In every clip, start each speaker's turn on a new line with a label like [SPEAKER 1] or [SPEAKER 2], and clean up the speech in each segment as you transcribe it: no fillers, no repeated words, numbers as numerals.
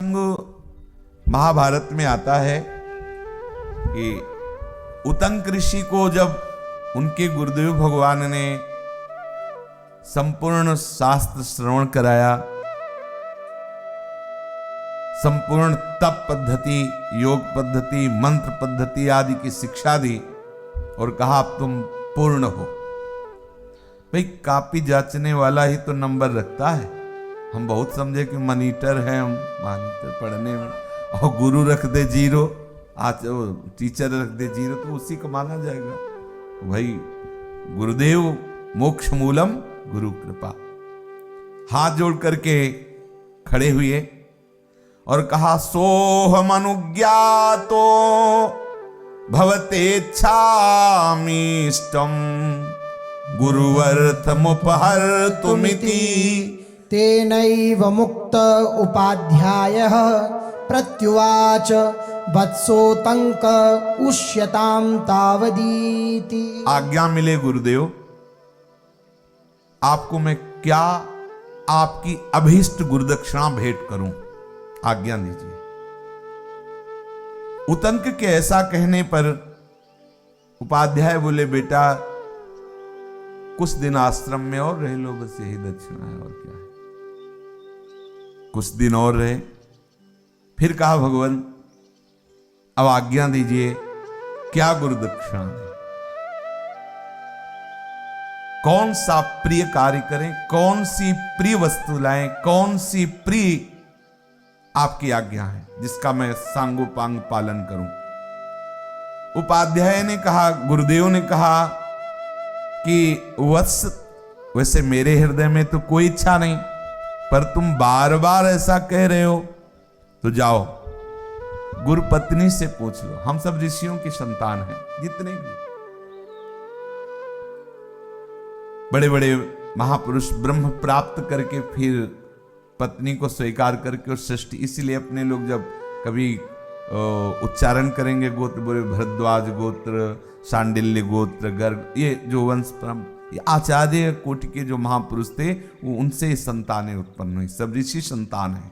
[SPEAKER 1] प्रसंग महाभारत में आता है कि उतंक ऋषि को जब उनके गुरुदेव भगवान ने संपूर्ण शास्त्र श्रवण कराया, संपूर्ण तप पद्धति, योग पद्धति, मंत्र पद्धति आदि की शिक्षा दी और कहा अब तुम पूर्ण हो। भाई कापी जांचने वाला ही तो नंबर रखता है। हम बहुत समझे कि मॉनिटर है, हम मॉनिटर पढ़ने में, और गुरु रख दे 0, आज टीचर रख दे 0 तो उसी को माना जाएगा। भाई गुरुदेव मोक्ष मूलम गुरु कृपा। हाथ जोड़ करके खड़े हुए और कहा सोहम अनुज्ञातो भवतेच्छामीष्टम गुरुवर्थमुपहर्तुमिति
[SPEAKER 2] तेनैव मुक्त उपाध्यायः प्रत्युवाच वत्सोतंक उष्यतां तावदीति।
[SPEAKER 1] आज्ञा मिले गुरुदेव, आपको मैं क्या आपकी अभीष्ट गुरुदक्षिणा भेंट करूं, आज्ञा दीजिए। उतंक के ऐसा कहने पर उपाध्याय बोले बेटा कुछ दिन आश्रम में और रह लो, बस यही दक्षिणा है और क्या है। कुछ दिन और रहे, फिर कहा भगवान अब आज्ञा दीजिए क्या गुरुदक्षिणा है, कौन सा प्रिय कार्य करें, कौन सी प्रिय वस्तु लाएं, कौन सी प्रिय आपकी आज्ञा है जिसका मैं सांगोपांग पालन करूं। उपाध्याय ने कहा, गुरुदेव ने कहा कि वत्स वैसे मेरे हृदय में तो कोई इच्छा नहीं, पर तुम बार बार ऐसा कह रहे हो तो जाओ गुरु पत्नी से पूछ लो। हम सब ऋषियों की संतान हैं, जितने भी बड़े बड़े महापुरुष ब्रह्म प्राप्त करके फिर पत्नी को स्वीकार करके और सृष्टि, इसीलिए अपने लोग जब कभी उच्चारण करेंगे गोत्र बोले भरद्वाज गोत्र, शांडिल्य गोत्र, गर्ग, ये जो वंश परम ये आचार्य कोटि के जो महापुरुष थे वो उनसे संतानें उत्पन्न हुई, सब ऋषि संतान है।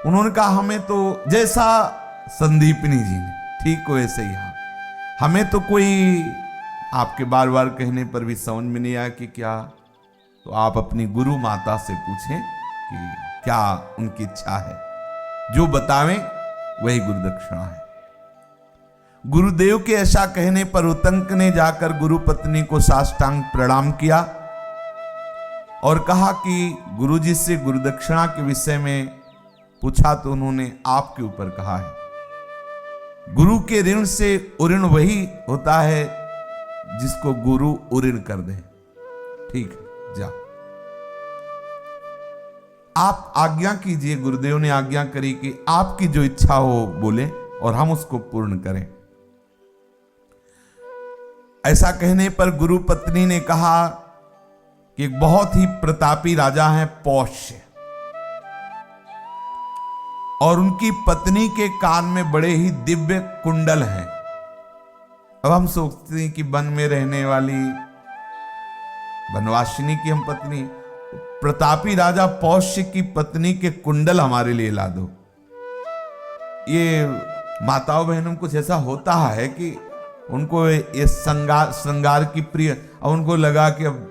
[SPEAKER 1] उन्होंने कहा हमें तो जैसा संदीपनी जी ने ठीक हो वैसे ही, हमें तो कोई आपके बार बार कहने पर भी समझ में नहीं आया कि क्या, तो आप अपनी गुरु माता से पूछें कि क्या उनकी इच्छा है, जो बतावें वही गुरुदक्षिणा है। गुरुदेव के ऐसा कहने पर उतंक ने जाकर गुरु पत्नी को साष्टांग प्रणाम किया और कहा कि गुरुजी से गुरुदक्षिणा के विषय में पूछा तो उन्होंने आपके ऊपर कहा है। गुरु के ऋण से उऋण वही होता है जिसको गुरु उऋण कर दे। ठीक है, जा आप आज्ञा कीजिए। गुरुदेव ने आज्ञा करी कि आपकी जो इच्छा हो बोले और हम उसको पूर्ण करें। ऐसा कहने पर गुरु पत्नी ने कहा कि एक बहुत ही प्रतापी राजा है पौष्य, और उनकी पत्नी के कान में बड़े ही दिव्य कुंडल हैं। अब हम सोचते हैं कि वन में रहने वाली वनवासिनी की हम पत्नी, प्रतापी राजा पौष्य की पत्नी के कुंडल हमारे लिए ला दो। ये माताओं बहनों कुछ ऐसा होता है कि उनको ये श्रृंगार की प्रिय, और उनको लगा कि अब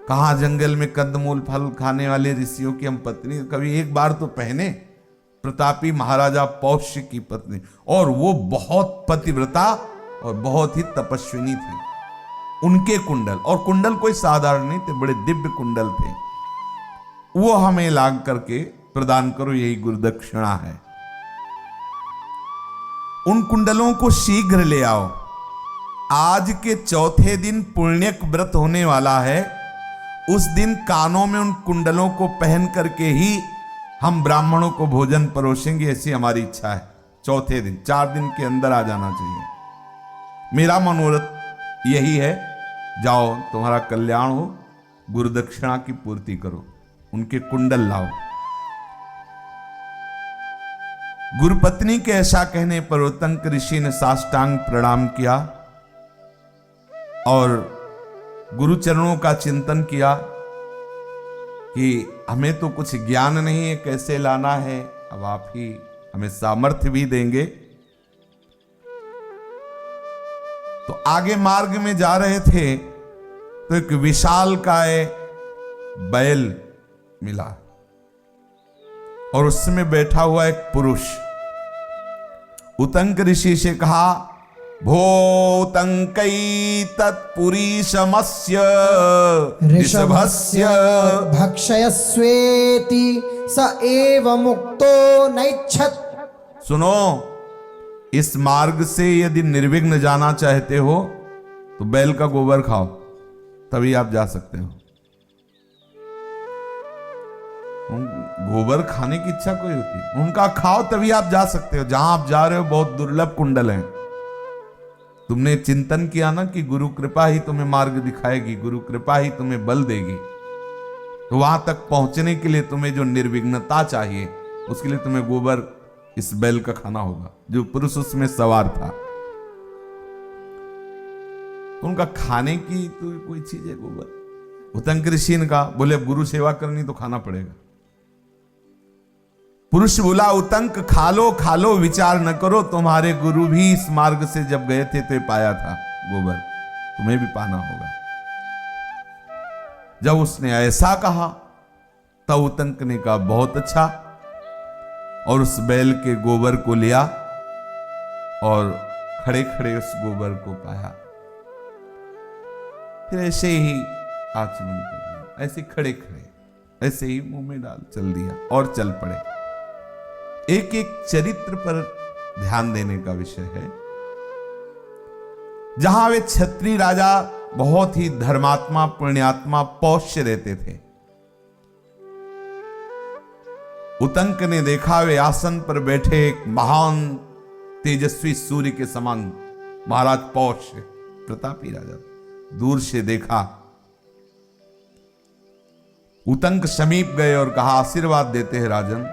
[SPEAKER 1] कहाँ जंगल में कंदमूल फल खाने वाले ऋषियों की हम पत्नी, कभी एक बार तो पहने। प्रतापी महाराजा पौष्य की पत्नी, और वो बहुत पतिव्रता और बहुत ही तपस्विनी थी। उनके कुंडल, और कुंडल कोई साधारण नहीं थे, बड़े दिव्य कुंडल थे, वो हमें लाग करके प्रदान करो, यही गुरुदक्षिणा है। उन कुंडलों को शीघ्र ले आओ। आज के चौथे दिन पुण्यक व्रत होने वाला है, उस दिन कानों में उन कुंडलों को पहन करके ही हम ब्राह्मणों को भोजन परोसेंगे, ऐसी हमारी इच्छा है। चौथे दिन, 4 दिन के अंदर आ जाना चाहिए। मेरा मनोरथ यही है, जाओ तुम्हारा कल्याण हो, गुरुदक्षिणा की पूर्ति करो, उनके कुंडल लाओ। गुरुपत्नी के ऐसा कहने पर उतंक ऋषि ने साष्टांग प्रणाम किया और गुरु चरणों का चिंतन किया कि हमें तो कुछ ज्ञान नहीं है कैसे लाना है, अब आप ही हमें सामर्थ्य भी देंगे। तो आगे मार्ग में जा रहे थे तो एक विशालकाय बैल मिला और उसमें बैठा हुआ एक पुरुष। उतंक ऋषि से कहा, भो उतंकै तत्पुरीशमस्य ऋषभस्य
[SPEAKER 2] भक्षयस्वेति स एव मुक्तो नैच्छत्।
[SPEAKER 1] सुनो, इस मार्ग से यदि निर्विघ्न जाना चाहते हो तो बैल का गोबर खाओ, तभी आप जा सकते हो। गोबर खाने की इच्छा कोई होती है, उनका खाओ तभी आप जा सकते हो। जहां आप जा रहे हो बहुत दुर्लभ कुंडल हैं। तुमने चिंतन किया ना कि गुरु कृपा ही तुम्हें मार्ग दिखाएगी, गुरु कृपा ही तुम्हें बल देगी। तो वहां तक पहुंचने के लिए तुम्हें जो निर्विघ्नता चाहिए, उसके लिए तुम्हें गोबर इस बैल का खाना होगा। जो पुरुष उसमें सवार था, उनका खाने की तो कोई चीज है गोबर। उतंक ऋषि ने कहा, बोले अब गुरु सेवा करनी तो खाना पड़ेगा। पुरुष बोला, उतंक खा लो विचार न करो, तुम्हारे गुरु भी इस मार्ग से जब गए थे तो पाया था गोबर, तुम्हें भी पाना होगा। जब उसने ऐसा कहा तब उतंक ने कहा, बहुत अच्छा, और उस बैल के गोबर को लिया और खड़े खड़े उस गोबर को पाया। फिर ऐसे ही आचमन कर लिया, ऐसे खड़े खड़े ऐसे ही मुंह में डाल चल दिया और चल पड़े। एक एक चरित्र पर ध्यान देने का विषय है। जहां वे क्षत्रिय राजा बहुत ही धर्मात्मा पुण्यात्मा पौष्य रहते थे, उतंक ने देखा वे आसन पर बैठे एक महान तेजस्वी सूर्य के समान महाराज पौष्य प्रतापी राजा। दूर से देखा, उतंक समीप गए और कहा, आशीर्वाद देते हैं राजन।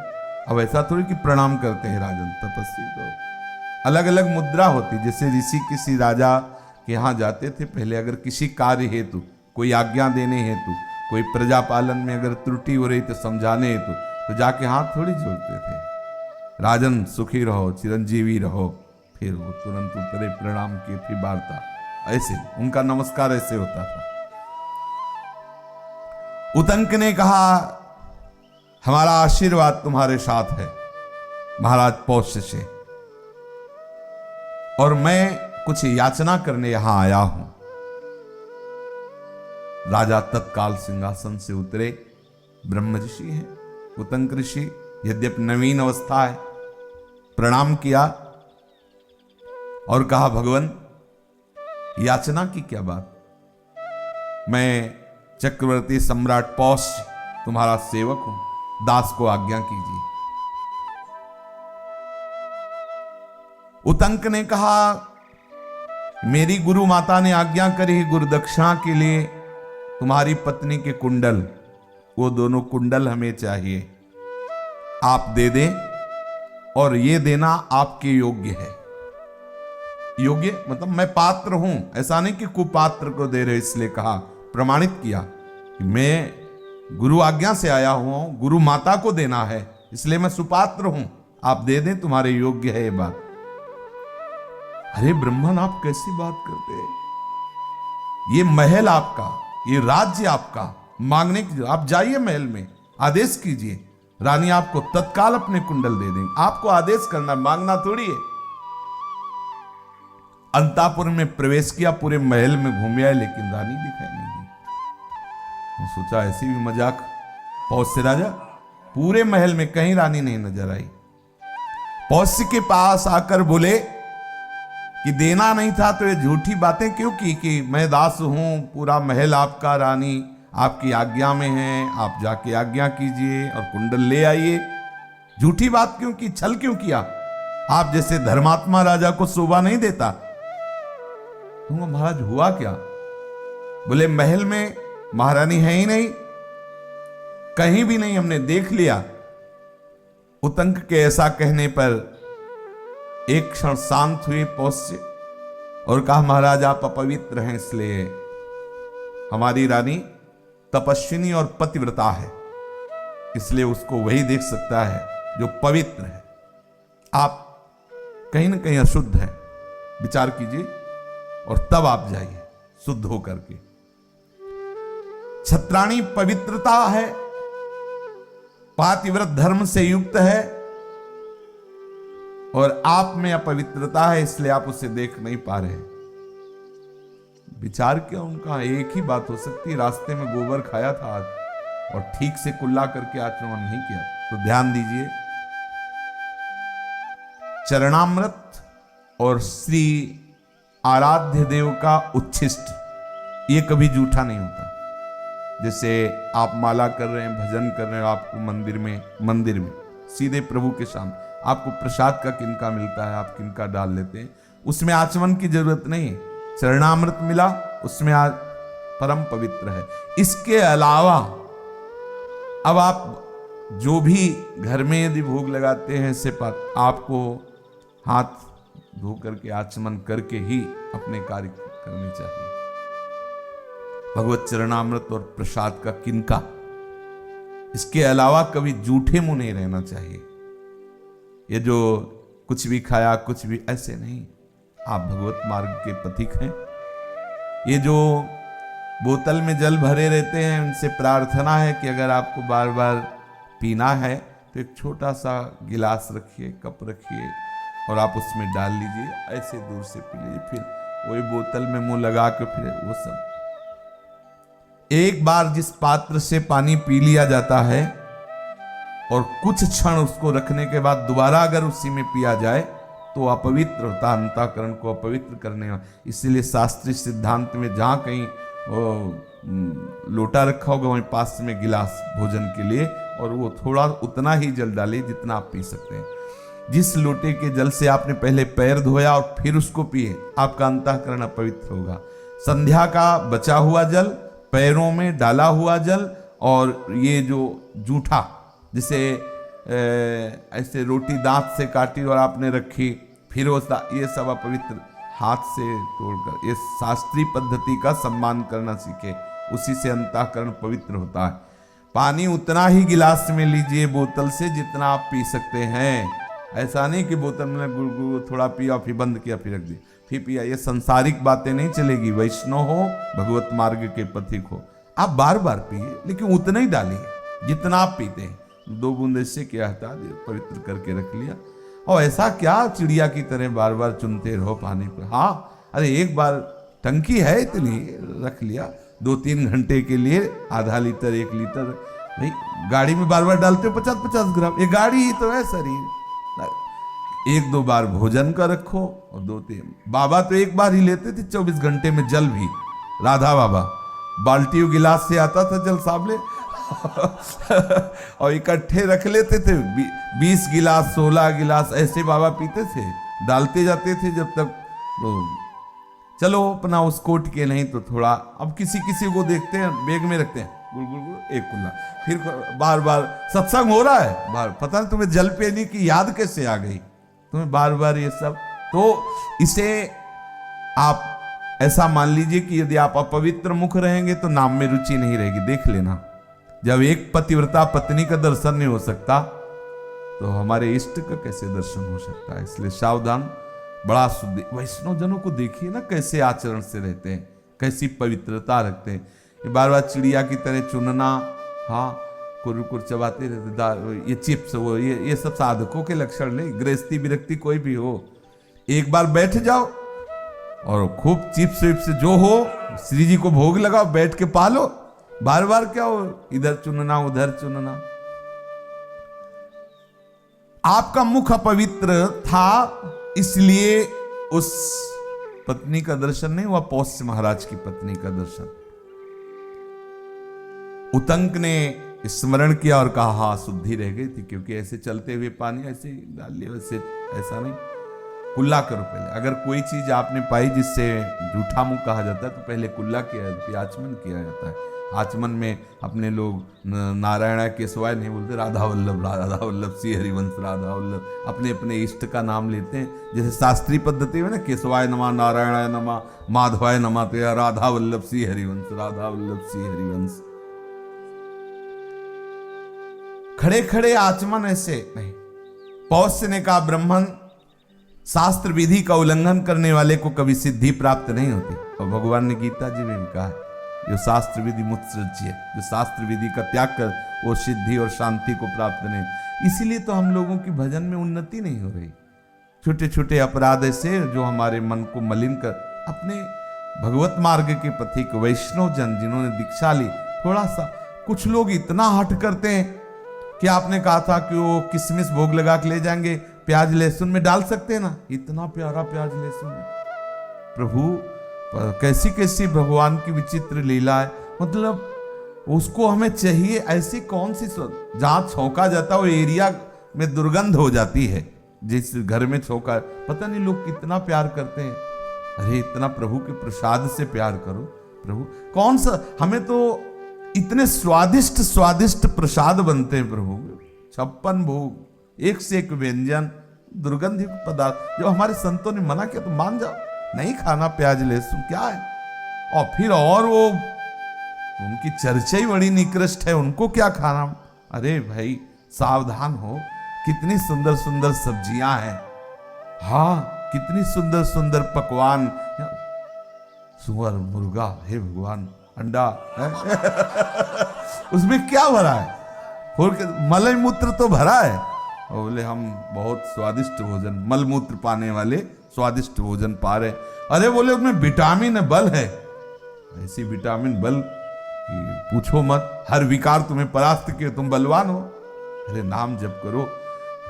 [SPEAKER 1] अब ऐसा थोड़ी कि प्रणाम करते हैं राजन, तपस्वी तो अलग अलग मुद्रा होती। जैसे ऋषि किसी राजा के यहां जाते थे पहले, अगर किसी कार्य हेतु, कोई आज्ञा देने हेतु, कोई प्रजा पालन में अगर त्रुटि हो रही तो समझाने हेतु, तो जाके हाथ थोड़ी जोड़ते थे, राजन सुखी रहो, चिरंजीवी रहो। फिर वो तुरंत उतरे, प्रणाम किए, फिर वार्ता। ऐसे उनका नमस्कार ऐसे होता था। उतंक ने कहा, हमारा आशीर्वाद तुम्हारे साथ है महाराज पौष्य से, और मैं कुछ याचना करने यहां आया हूं। राजा तत्काल सिंहासन से उतरे। ब्रह्म ऋषि हैं उतंक ऋषि, यद्यपि नवीन अवस्था है। प्रणाम किया और कहा, भगवान याचना की क्या बात? मैं चक्रवर्ती सम्राट पौष्य तुम्हारा सेवक हूं, दास को आज्ञा कीजिए। उतंक ने कहा, मेरी गुरु माता ने आज्ञा करी गुरु दक्षिणा के लिए तुम्हारी पत्नी के कुंडल, वो दोनों कुंडल हमें चाहिए, आप दे दें, और ये देना आपके योग्य है। योग्य मतलब मैं पात्र हूं, ऐसा नहीं कि कुपात्र को दे रहे। इसलिए कहा, प्रमाणित किया कि मैं गुरु आज्ञा से आया हूं, गुरु माता को देना है, इसलिए मैं सुपात्र हूं, आप दे दें, तुम्हारे योग्य है ये बात। अरे ब्रह्मन, आप कैसी बात करते हैं? ये महल आपका, ये राज्य आपका, मांगने की आप जाइए महल में, आदेश कीजिए, रानी आपको तत्काल अपने कुंडल दे देंगे। आपको आदेश करना, मांगना थोड़ी है। अंतापुर में प्रवेश किया, पूरे महल में घूम आए, लेकिन रानी दिखाई नहीं दी। तो सोचा ऐसी भी मजाक। पौष्य राजा, पूरे महल में कहीं रानी नहीं नजर आई। पौष्य के पास आकर बोले कि देना नहीं था तो ये झूठी बातें क्यों की कि मैं दास हूं, पूरा महल आपका, रानी आपकी आज्ञा में है, आप जाके आज्ञा कीजिए और कुंडल ले आइए। झूठी बात क्यों की, छल क्यों किया? आप जैसे धर्मात्मा राजा को शोभा नहीं देता। तुमको महाराज हुआ क्या? बोले महल में महारानी है ही नहीं, कहीं भी नहीं, हमने देख लिया। उतंक के ऐसा कहने पर एक क्षण शांत हुए पौष्य और कहा, महाराज आप अपवित्र हैं, इसलिए हमारी रानी तपस्विनी और पतिव्रता है, इसलिए उसको वही देख सकता है जो पवित्र है। आप कहीं ना कहीं अशुद्ध हैं, विचार कीजिए और तब आप जाइए शुद्ध होकर के। छत्राणी पवित्रता है, पातिव्रत धर्म से युक्त है, और आप में अपवित्रता है, इसलिए आप उसे देख नहीं पा रहे। विचार क्या उनका, एक ही बात हो सकती है, रास्ते में गोबर खाया था आज और ठीक से कुल्ला करके आचरण नहीं किया। तो ध्यान दीजिए, चरणामृत और श्री आराध्य देव का उच्छिष्ट ये कभी जूठा नहीं होता। जैसे आप माला कर रहे हैं, भजन कर रहे हैं, आपको मंदिर में सीधे प्रभु के सामने आपको प्रसाद का किनका मिलता है, आप किनका डाल लेते हैं, उसमें आचमन की जरूरत नहीं है। चरणामृत मिला, उसमें आज परम पवित्र है। इसके अलावा अब आप जो भी घर में यदि भोग लगाते हैं, इससे आपको हाथ धो करके आचमन करके ही अपने कार्य करने चाहिए। भगवत चरणामृत और प्रसाद का किनका, इसके अलावा कभी जूठे मुंह नहीं रहना चाहिए। ये जो कुछ भी खाया कुछ भी, ऐसे नहीं। आप भगवत मार्ग के पथिक हैं। ये जो बोतल में जल भरे रहते हैं, उनसे प्रार्थना है कि अगर आपको बार बार पीना है तो एक छोटा सा गिलास रखिए, कप रखिए और आप उसमें डाल लीजिए, ऐसे दूर से पी लीजिए। फिर वही बोतल में मुंह लगा के फिर वो सब। एक बार जिस पात्र से पानी पी लिया जाता है और कुछ क्षण उसको रखने के बाद दोबारा अगर उसी में पिया जाए तो अपवित्र होता, अंतःकरण को अपवित्र करने वाला। इसीलिए शास्त्रीय सिद्धांत में जहां कहीं लोटा रखा होगा वहीं पास में गिलास भोजन के लिए, और वो थोड़ा उतना ही जल डालिए जितना आप पी सकते हैं। जिस लोटे के जल से आपने पहले पैर धोया और फिर उसको पिए, आपका अंतःकरण अपवित्र होगा। संध्या का बचा हुआ जल, पैरों में डाला हुआ जल, और ये जो जूठा, जिसे ऐसे रोटी दांत से काटी और आपने रखी फिर वो ये सब अपवित्र, हाथ से तोड़कर। ये शास्त्रीय पद्धति का सम्मान करना सीखे, उसी से अंतःकरण पवित्र होता है। पानी उतना ही गिलास में लीजिए बोतल से जितना आप पी सकते हैं। ऐसा नहीं कि बोतल में गुड़ थोड़ा पिया फिर बंद किया फिर रख दिया फिर पिया। ये संसारिक बातें नहीं चलेगी। वैष्णव हो, भगवत मार्ग के पथिक हो, आप बार बार पिए, लेकिन उतना ही डालिए जितना आप पीते हैं। 2 बूंद से क्या हटा दिया, पवित्र करके रख लिया। और ऐसा क्या चिड़िया की तरह बार बार चुनते रहो पानी पर। हाँ, अरे एक बार टंकी है इतनी, रख लिया 2-3 घंटे के लिए, आधा लीटर 1 लीटर। भाई गाड़ी में बार बार डालते हो 50-50 ग्राम, ये गाड़ी ही तो है शरीर। 1-2 बार भोजन का रखो और 2-3। बाबा तो एक बार ही लेते थे 24 घंटे में जल भी। राधा बाबा बाल्टी और गिलास से आता था जल साबले और इकट्ठे रख लेते थे। 20 गिलास 16 गिलास ऐसे बाबा पीते थे, डालते जाते थे जब तक तो चलो अपना उस कोट के, नहीं तो थोड़ा। अब किसी किसी को देखते हैं बैग में रखते हैं गुड़ 1 कुल्ला, फिर बार बार सत्संग हो रहा है, बार पता नहीं तुम्हें जल पीने की याद कैसे आ गई तुम्हें बार बार ये सब। तो इसे आप ऐसा मान लीजिए कि यदि आप अपवित्र मुख रहेंगे तो नाम में रुचि नहीं रहेगी। देख लेना, जब एक पतिव्रता पत्नी का दर्शन नहीं हो सकता तो हमारे इष्ट का कैसे दर्शन हो सकता है। इसलिए सावधान, बड़ा शुद्ध। वैष्णव जनों को देखिए ना कैसे आचरण से रहते हैं, कैसी पवित्रता रखते हैं। ये बार बार चिड़िया की तरह चुनना, हाँ कुर चबाते रहते, ये चिप्स वो ये सब साधकों के लक्षण नहीं। गृहस्थी विरक्ति कोई भी हो, एक बार बैठ जाओ और खूब चिप्स विप्स जो हो श्री जी को भोग लगाओ, बैठ के पालो। बार बार क्या हो, इधर चुनना उधर चुनना। आपका मुख अपवित्र था, इसलिए उस पत्नी का दर्शन नहीं हुआ, पौष्य महाराज की पत्नी का दर्शन। उतंक ने स्मरण किया और कहा हाँ शुद्धि रह गई थी, क्योंकि ऐसे चलते हुए पानी ऐसे डाल लिया, वैसे ऐसा नहीं। कुल्ला करो पहले। अगर कोई चीज आपने पाई जिससे जूठा मुंह कहा जाता है तो पहले कुल्ला किया, फिर आचमन किया जाता है। आचमन में अपने लोग नारायण केशवाय नहीं बोलते, राधा वल्लभ श्री हरिवंश राधा वल्लभ, अपने अपने इष्ट का नाम लेते हैं। जैसे शास्त्रीय पद्धति में ना, केशवाय नमः, नारायणाय नमः, माधवाय नमः, तो या राधा वल्लभ श्री हरिवंश, राधा वल्लभ श्री हरिवंश। खड़े खड़े आचमन ऐसे नहीं। पौष्य ने कहा ब्राह्मण शास्त्र विधि का उल्लंघन करने वाले को कभी सिद्धि प्राप्त नहीं होती। और भगवान ने गीता जी में भी कहा है जो शास्त्र विधि मुत्सृज्य, जो शास्त्र विधि का त्याग कर वो सिद्धि और शांति को प्राप्त नहीं। इसीलिए तो हम लोगों की भजन में उन्नति नहीं हो रही। छोटे छोटे अपराध ऐसे जो हमारे मन को मलिन कर, अपने भगवत मार्ग के पथिक वैष्णव जन जिन्होंने दीक्षा ली, थोड़ा सा कुछ लोग इतना हट करते हैं कि आपने कहा था कि वो किशमिश भोग लगा के ले जाएंगे, प्याज लहसुन में डाल सकते हैं ना, इतना प्यारा प्याज लहसुन है। प्रभु कैसी कैसी भगवान की विचित्र लीला है। मतलब उसको हमें चाहिए ऐसी कौन सी जहां छौंका जाता वो एरिया में दुर्गंध हो जाती है। जिस घर में छौंका, पता नहीं लोग कितना प्यार करते हैं। अरे इतना प्रभु के प्रसाद से प्यार करो। प्रभु कौन सा, हमें तो इतने स्वादिष्ट स्वादिष्ट प्रसाद बनते हैं प्रभु, 56 भोग, एक से एक व्यंजन, दुर्गंधित पदार्थ। जो हमारे संतों ने मना किया तो मान जाओ, नहीं खाना प्याज लहसुन, क्या है। और फिर और वो उनकी चर्चा ही बड़ी निकृष्ट है, उनको क्या खाना। अरे भाई सावधान हो, कितनी सुंदर सुंदर सब्जियां हैं, हाँ कितनी सुंदर सुंदर पकवान, सुअर मुर्गा, हे भगवान अंडा है उसमें क्या भरा है, मलय मूत्र तो भरा है। और बोले हम बहुत स्वादिष्ट भोजन, मल मूत्र पाने वाले स्वादिष्ट भोजन पा रहे। अरे बोले उसमें विटामिन बल है, ऐसी विटामिन बल कि पूछो मत, हर विकार तुम्हें परास्त किए, तुम बलवान हो। अरे नाम जप करो,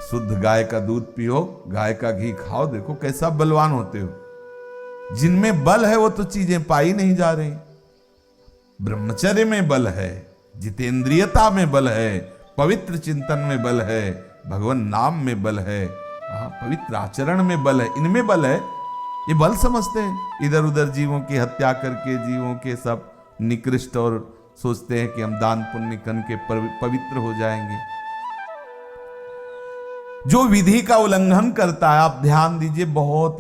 [SPEAKER 1] शुद्ध गाय का दूध पियो, गाय का घी खाओ, देखो कैसा बलवान होते हो। जिनमें बल है वो तो चीजें पाई नहीं जा रही। ब्रह्मचर्य में बल है, जितेंद्रियता में बल है, पवित्र चिंतन में बल है, भगवान नाम में बल है, पवित्र आचरण में बल है, इनमें बल है। ये बल समझते हैं, इधर उधर जीवों की हत्या करके जीवों के सब निकृष्ट, और सोचते हैं कि हम दान पुण्य करके पवित्र हो जाएंगे। जो विधि का उल्लंघन करता है, आप ध्यान दीजिए, बहुत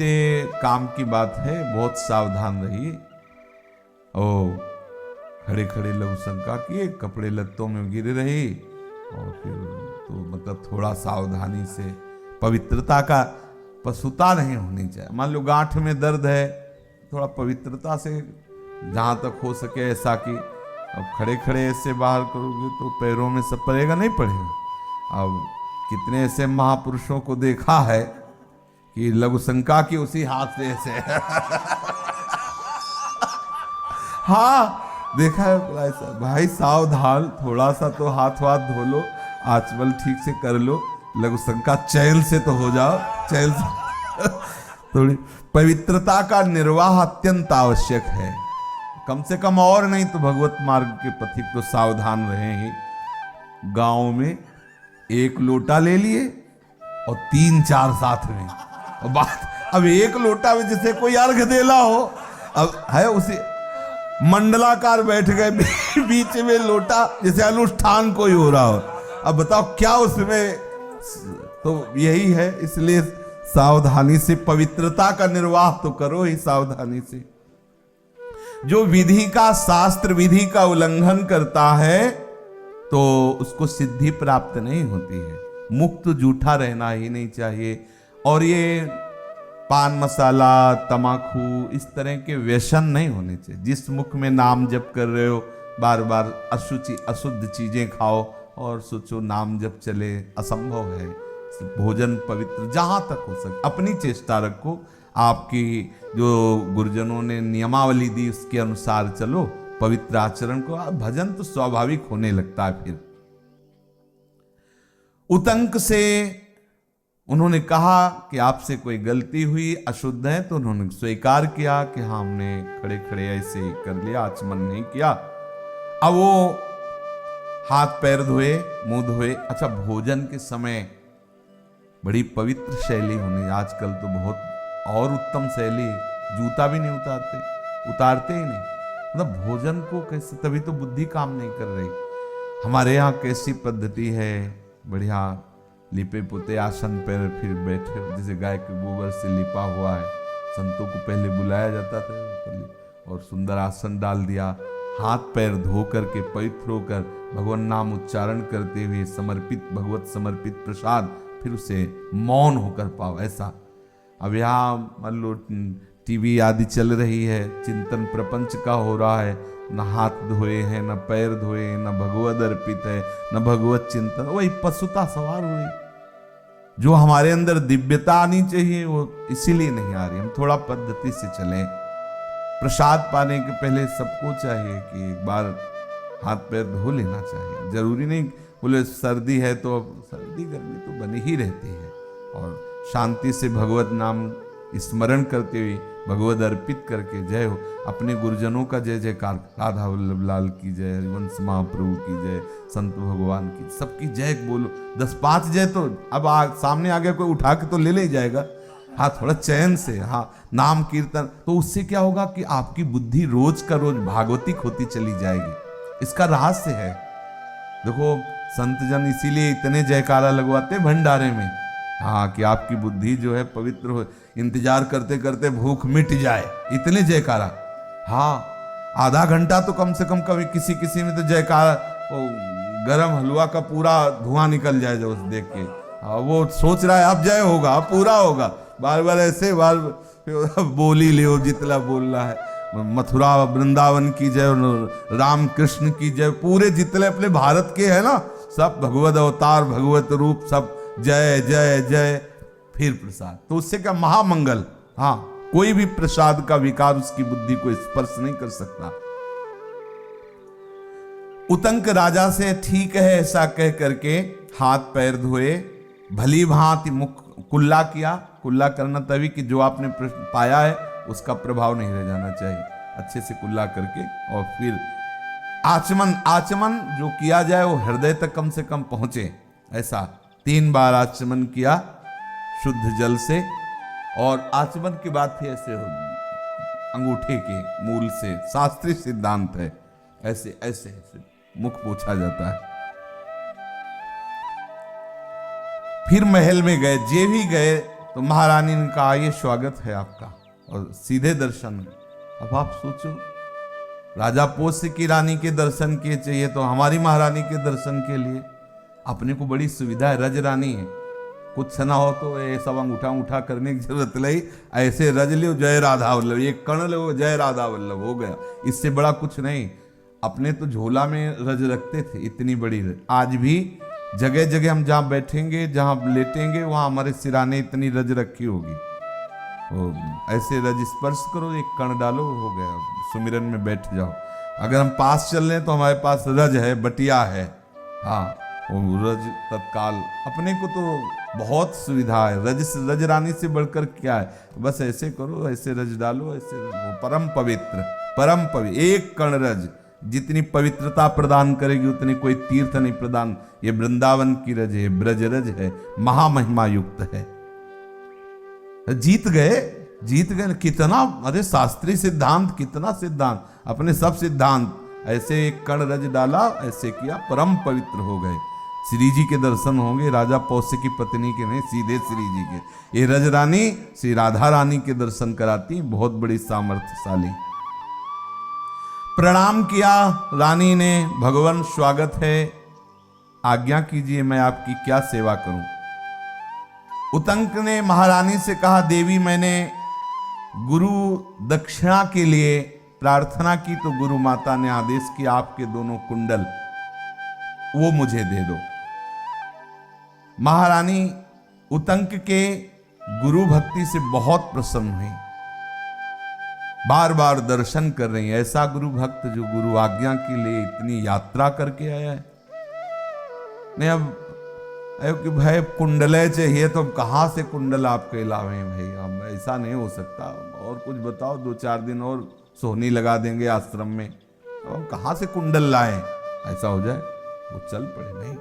[SPEAKER 1] काम की बात है, बहुत सावधान रहिए। ओ खड़े खड़े लघु शंका किए, कपड़े लत्तों में गिरे रहे, और फिर तो मतलब थोड़ा सावधानी से, पवित्रता का पशुता नहीं होनी चाहिए। मान लो गांठ में दर्द है, थोड़ा पवित्रता से जहां तक हो सके ऐसा कि अब खड़े खड़े ऐसे बाहर करोगे तो पैरों में सब पड़ेगा, नहीं पड़ेगा। अब कितने ऐसे महापुरुषों को देखा है कि लघु शंका की उसी हाथ से ऐसे हाँ देखा है ऐसा। भाई सावधान, थोड़ा सा तो हाथ वाथ धो लो, आचमन ठीक से कर लो, लघु शंका चैन से तो हो जाओ, चैन से थोड़ी पवित्रता का निर्वाह अत्यंत आवश्यक है। कम से कम और नहीं तो भगवत मार्ग के पथिक तो सावधान रहे ही। गांव में एक लोटा ले लिए और 3-4 साथ में, और बात अब एक लोटा में जैसे कोई अर्घ देला हो, अब है उसी मंडलाकार बैठ गए बीच में लोटा, जैसे अनुष्ठान कोई हो रहा हो। अब बताओ क्या उसमें, तो यही है। इसलिए सावधानी से पवित्रता का निर्वाह तो करो ही सावधानी से। जो विधि का, शास्त्र विधि का उल्लंघन करता है तो उसको सिद्धि प्राप्त नहीं होती है। मुक्त जूठा रहना ही नहीं चाहिए। और ये पान मसाला, तमाकू, इस तरह के व्यसन नहीं होने चाहिए। जिस मुख में नाम जप कर रहे हो, बार बार अशुद्ध चीजें खाओ और सोचो नाम जप चले, असंभव है। भोजन पवित्र जहां तक हो सके अपनी चेष्टा रखो। आपकी जो गुरुजनों ने नियमावली दी उसके अनुसार चलो, पवित्र आचरण को, भजन तो स्वाभाविक होने लगता है। फिर उतंक से उन्होंने कहा कि आपसे कोई गलती हुई, अशुद्ध है, तो उन्होंने स्वीकार किया कि हाँ हमने खड़े खड़े ऐसे ही कर लिया, आचमन नहीं किया। अब वो हाथ पैर धोए, मुंह धोए। अच्छा, भोजन के समय बड़ी पवित्र शैली होनी, आजकल तो बहुत और उत्तम शैली, जूता भी नहीं उतारते ही नहीं। मतलब भोजन को कैसे, तभी तो बुद्धि काम नहीं कर रही। हमारे यहाँ कैसी पद्धति है, बढ़िया लिपे पुते आसन पर फिर बैठे, जैसे गाय के गोबर से लिपा हुआ है। संतों को पहले बुलाया जाता था और सुंदर आसन डाल दिया, हाथ पैर धो करके पवित्र होकर भगवान नाम उच्चारण करते हुए समर्पित भगवत समर्पित प्रसाद फिर उसे मौन होकर पाओ। ऐसा अब यहाँ मान लो टीवी आदि चल रही है, चिंतन प्रपंच का हो रहा है, न हाथ धोए हैं, न पैर धोए हैं, न भगवत अर्पित है, न भगवत चिंतन, वही पशुता सवार हुई। जो हमारे अंदर दिव्यता आनी चाहिए वो इसीलिए नहीं आ रही। हम थोड़ा पद्धति से चलें। प्रसाद पाने के पहले सबको चाहिए कि एक बार हाथ पैर धो लेना चाहिए। जरूरी नहीं बोले सर्दी है तो सर्दी गर्मी तो बनी ही रहती है, और शांति से भगवत नाम स्मरण करते हुए भगवत अर्पित करके जय हो। अपने गुरुजनों का जय जयकार, राधा वल्लभ लाल की जय, हरिवंश महाप्रभु की जय, संत भगवान की, सबकी जय बोलो। 10-5 जय तो अब सामने आ गया कोई उठा के तो ले ले जाएगा। हाँ, थोड़ा चैन से, हाँ, नाम कीर्तन, तो उससे क्या होगा कि आपकी बुद्धि रोज का रोज भागवतिक होती चली जाएगी। इसका रहस्य है। देखो संत जन इसीलिए इतने जयकारा लगवाते भंडारे में, हाँ, कि आपकी बुद्धि जो है पवित्र हो, इंतजार करते करते भूख मिट जाए, इतने जयकारा। हाँ, आधा घंटा तो कम से कम कभी किसी किसी में तो जयकारा, वो गरम हलवा का पूरा धुआं निकल जाए जो देख के। हाँ, वो सोच रहा है अब जय होगा, अब पूरा होगा, बार बार ऐसे बार बोली ले जितना बोलना है। मथुरा वृंदावन की जय, राम कृष्ण की जय, पूरे जितने अपने भारत के है ना, सब भगवत अवतार भगवत रूप, सब जय जय जय, फिर प्रसाद। तो उससे क्या महामंगल। हाँ, कोई भी प्रसाद का विकार उसकी बुद्धि को स्पर्श नहीं कर सकता। उतंक राजा से ठीक है ऐसा कह करके हाथ पैर धोए, भली भांति मुख कुल्ला किया। कुल्ला करना तभी कि जो आपने पाया है उसका प्रभाव नहीं रह जाना चाहिए। अच्छे से कुल्ला करके और फिर आचमन, आचमन जो किया जाए वो हृदय तक कम से कम पहुंचे। ऐसा 3 बार आचमन किया शुद्ध जल से, और आचमन के बाद फिर ऐसे अंगूठे के मूल से, शास्त्रीय सिद्धांत है, ऐसे ऐसे ऐसे मुख पोछा जाता है। फिर महल में गए, जे भी गए तो महारानी ने कहा ये स्वागत है आपका, और सीधे दर्शन। अब आप सोचो, राजा पोष्य की रानी के दर्शन किए चाहिए तो हमारी महारानी के दर्शन के लिए अपने को बड़ी सुविधा है। रज रानी है, कुछ ना हो तो ये सब अंगूठा उठा करने की जरूरत नहीं, ऐसे रज लो जय राधा वल्लभ, एक कण लो जय राधा वल्लभ, हो गया। इससे बड़ा कुछ नहीं। अपने तो झोला में रज रखते थे, इतनी बड़ी रज। आज भी जगह जगह हम जहाँ बैठेंगे, जहाँ लेटेंगे, वहाँ हमारे सिराने इतनी रज रखी होगी। ऐसे रज स्पर्श करो, एक कण डालो, हो गया, सुमिरन में बैठ जाओ। अगर हम पास चल रहे हैं तो हमारे पास रज है, बटिया है, हाँ, वो रज तत्काल। अपने को तो बहुत सुविधा है, रज रानी से बढ़कर क्या है। बस ऐसे करो, ऐसे रज डालो, ऐसे वो परम पवित्र, परम पवित्र। एक कण रज जितनी पवित्रता प्रदान करेगी उतनी कोई तीर्थ नहीं प्रदान। ये वृंदावन की रज है, ब्रज रज है, महामहिमा युक्त है। जीत गए, जीत गए। कितना, अरे शास्त्रीय सिद्धांत, कितना सिद्धांत, अपने सब सिद्धांत। ऐसे एक कण रज डाला, ऐसे किया, परम पवित्र हो गए। श्री जी के दर्शन होंगे, राजा पौष्य की पत्नी के नहीं, सीधे श्री जी के। ये रज रानी श्री राधा रानी के दर्शन कराती, बहुत बड़ी सामर्थ्यशाली। प्रणाम किया रानी ने, भगवान स्वागत है, आज्ञा कीजिए मैं आपकी क्या सेवा करूं। उतंक ने महारानी से कहा, देवी मैंने गुरु दक्षिणा के लिए प्रार्थना की तो गुरु माता ने आदेश किया आपके दोनों कुंडल वो मुझे दे दो। महारानी उतंक के गुरु भक्ति से बहुत प्रसन्न हुई, बार बार दर्शन कर रही है। ऐसा गुरु भक्त जो गुरु आज्ञा के लिए इतनी यात्रा करके आया है। नहीं अब कि भाई कुंडले चाहिए तो कहां से कुंडल आपके लावे भाई, हम ऐसा नहीं हो सकता, और कुछ बताओ, 2-4 दिन और सोहनी लगा देंगे आश्रम में, तो हम कहां से कुंडल लाएं, ऐसा हो जाए। वो चल पड़े। नहीं,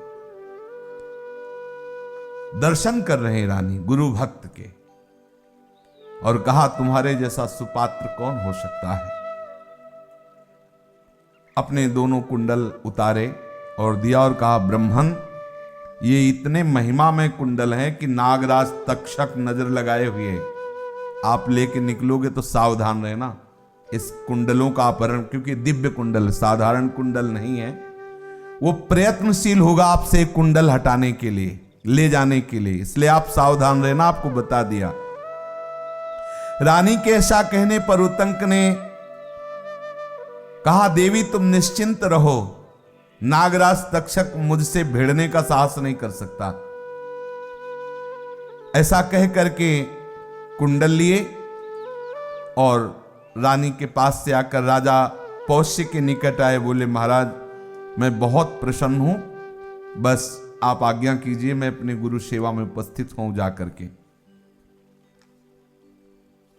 [SPEAKER 1] दर्शन कर रहे हैं रानी गुरु भक्त के, और कहा तुम्हारे जैसा सुपात्र कौन हो सकता है। अपने दोनों कुंडल उतारे और दिया और कहा, ब्रह्मन ये इतने महिमा में कुंडल हैं कि नागराज तक्षक नजर लगाए हुए, आप लेके निकलोगे तो सावधान रहना, इस कुंडलों का अपहरण, क्योंकि दिव्य कुंडल साधारण कुंडल नहीं है, वो प्रयत्नशील होगा आपसे कुंडल हटाने के लिए, ले जाने के लिए, इसलिए आप सावधान रहना, आपको बता दिया। रानी के ऐसा कहने पर उतंक ने कहा, देवी तुम निश्चिंत रहो, नागराज तक्षक मुझसे भिड़ने का साहस नहीं कर सकता। ऐसा कह करके कुंडल लिए और रानी के पास से आकर राजा पौष्य के निकट आए, बोले महाराज मैं बहुत प्रसन्न हूं, बस आप आज्ञा कीजिए, मैं अपने गुरु सेवा में उपस्थित हूं जाकर के।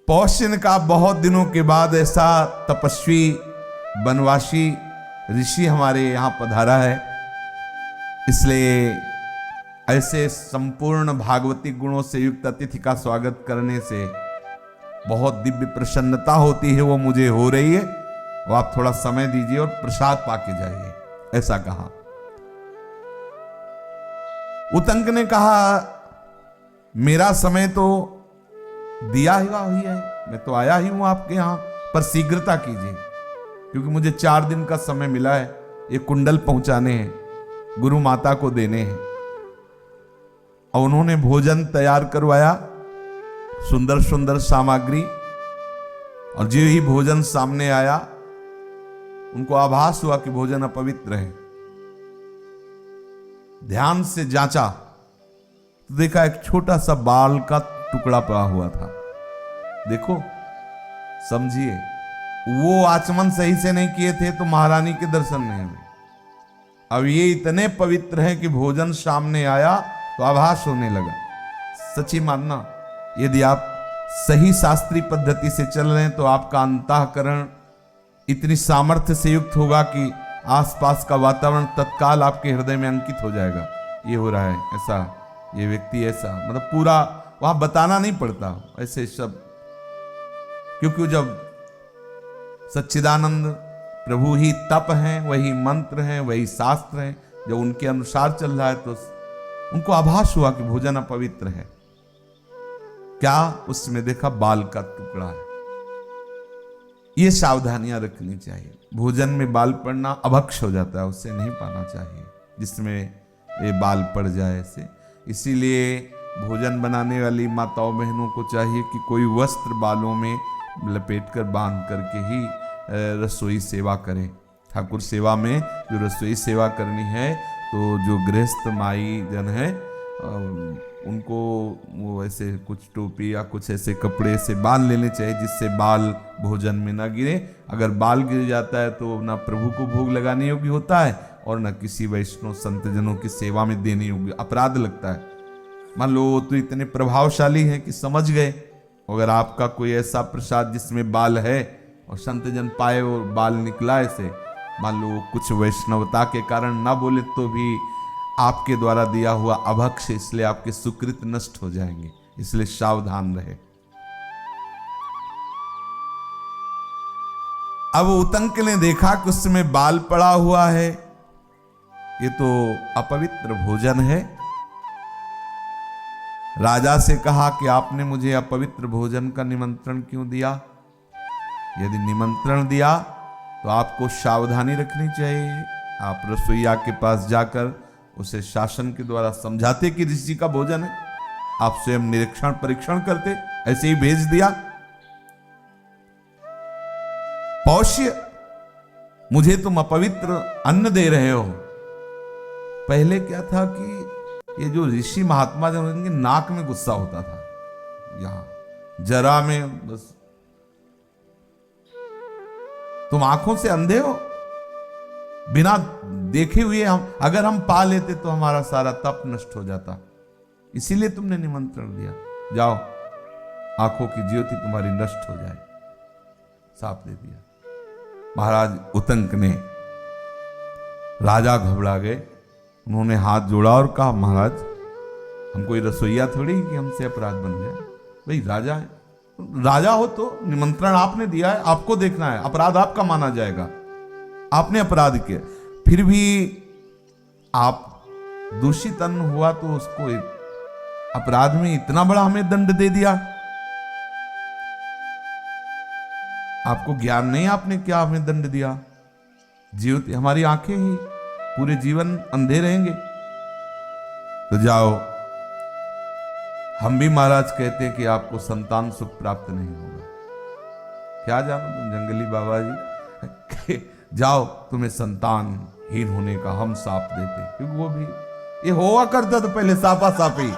[SPEAKER 1] पौष्य ने कहा, बहुत दिनों के बाद ऐसा तपस्वी वनवासी ऋषि हमारे यहां पधारा है, इसलिए ऐसे संपूर्ण भागवती गुणों से युक्त अतिथि का स्वागत करने से बहुत दिव्य प्रसन्नता होती है, वो मुझे हो रही है, वो आप थोड़ा समय दीजिए और प्रसाद पाके जाइए, ऐसा कहा। उतंक ने कहा, मेरा समय तो दिया हुई है, मैं तो आया ही हूं आपके यहां, पर शीघ्रता कीजिए, क्योंकि मुझे 4 दिन का समय मिला है, ये कुंडल पहुंचाने हैं, गुरु माता को देने हैं। और उन्होंने भोजन तैयार करवाया, सुंदर सुंदर सामग्री, और जो ही भोजन सामने आया उनको आभास हुआ कि भोजन अपवित्र है। ध्यान से जांचा तो देखा एक छोटा सा बाल का टुकड़ा पड़ा हुआ था। देखो समझिए, वो आचमन सही से नहीं किए थे तो महारानी के दर्शन नहीं हुए। अब ये इतने पवित्र हैं कि भोजन सामने आया तो आभास होने लगा। सच्ची मानना, यदि आप सही शास्त्रीय पद्धति से चल रहे हैं तो आपका अंतःकरण इतनी सामर्थ्य से युक्त होगा कि आसपास का वातावरण तत्काल आपके हृदय में अंकित हो जाएगा, ये हो रहा है, ऐसा, ये व्यक्ति ऐसा, मतलब पूरा वहां बताना नहीं पड़ता ऐसे सब, क्योंकि जब सच्चिदानंद प्रभु ही तप हैं, वही मंत्र हैं, वही शास्त्र हैं, जब उनके अनुसार चल रहा है तो उनको आभास हुआ कि भोजन अपवित्र है। क्या उसमें देखा, बाल का टुकड़ा है। ये सावधानियां रखनी चाहिए, भोजन में बाल पड़ना अभक्ष हो जाता है, उससे नहीं पाना चाहिए जिसमें ये बाल पड़ जाए ऐसे। इसीलिए भोजन बनाने वाली माताओं बहनों को चाहिए कि कोई वस्त्र बालों में लपेट कर बांध करके ही रसोई सेवा करें। ठाकुर सेवा में जो रसोई सेवा करनी है तो जो गृहस्थ माई जन है उनको वो ऐसे कुछ टोपी या कुछ ऐसे कपड़े से बांध लेने चाहिए जिससे बाल भोजन में ना गिरे। अगर बाल गिर जाता है तो ना प्रभु को भोग लगाने योग्य होता है और न किसी वैष्णव संतजनों की सेवा में देने योग्य, अपराध लगता है। मान लो वो तो इतने प्रभावशाली हैं कि समझ गए, अगर आपका कोई ऐसा प्रसाद जिसमें बाल है और संतजन पाए और बाल निकला ऐसे, मान लो कुछ वैष्णवता के कारण ना बोले तो भी आपके द्वारा दिया हुआ अभक्ष, इसलिए आपके सुकृत नष्ट हो जाएंगे, इसलिए सावधान रहे। अब उतंक ने देखा कि उसमें बाल पड़ा हुआ है, ये तो अपवित्र भोजन है। राजा से कहा कि आपने मुझे अपवित्र भोजन का निमंत्रण क्यों दिया? यदि निमंत्रण दिया तो आपको सावधानी रखनी चाहिए। आप रसोइया के पास जाकर उसे शासन के द्वारा समझाते कि ऋषि का भोजन है, आप स्वयं निरीक्षण परीक्षण करते, ऐसे ही भेज दिया। पौष्य, मुझे तुम अपवित्र अन्न दे रहे हो। पहले क्या था कि ये जो ऋषि महात्मा जन, उनके नाक में गुस्सा होता था, यहां जरा में बस, तुम आंखों से अंधे हो, बिना देखे हुए अगर हम पा लेते तो हमारा सारा तप नष्ट हो जाता, इसीलिए तुमने निमंत्रण दिया, जाओ आंखों की ज्योति तुम्हारी नष्ट हो जाए, साफ दे दिया। महाराज उतंक ने, राजा घबरा गए, उन्होंने हाथ जोड़ा और कहा महाराज हम कोई रसोइया थोड़ी कि हमसे अपराध बन जाए, भाई राजा है, राजा हो तो निमंत्रण आपने दिया है, आपको देखना है, अपराध आपका माना जाएगा, आपने अपराध किया, फिर भी आप दूषित अन्न हुआ तो उसको अपराध में इतना बड़ा हमें दंड दे दिया। आपको ज्ञान नहीं, आपने क्या हमें दंड दिया? जीवित हमारी आंखें ही पूरे जीवन अंधे रहेंगे। तो जाओ, हम भी महाराज कहते हैं कि आपको संतान सुख प्राप्त नहीं होगा। क्या जानो तुम जंगली बाबा जी, जाओ तुम्हें संतानहीन होने का हम साप देते, क्योंकि वो भी ये हुआ करता तो पहले सापा सापी।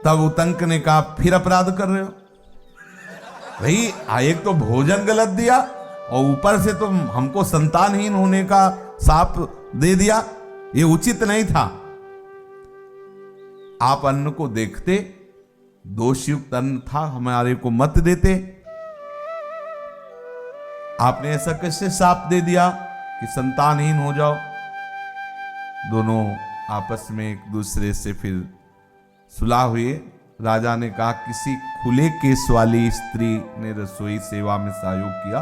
[SPEAKER 1] तब उतंक ने कहा फिर अपराध कर रहे हो भाई, एक तो भोजन गलत दिया और ऊपर से तुम हमको संतानहीन होने का साप दे दिया, ये उचित नहीं था। आप अन्न को देखते, दोषयुक्त अन्न था, हमारे को मत देते। आपने ऐसा कैसे साप दे दिया कि संतानहीन हो जाओ? दोनों आपस में एक दूसरे से फिर सुलह हुए। राजा ने कहा किसी खुले केस वाली स्त्री ने रसोई सेवा में सहयोग किया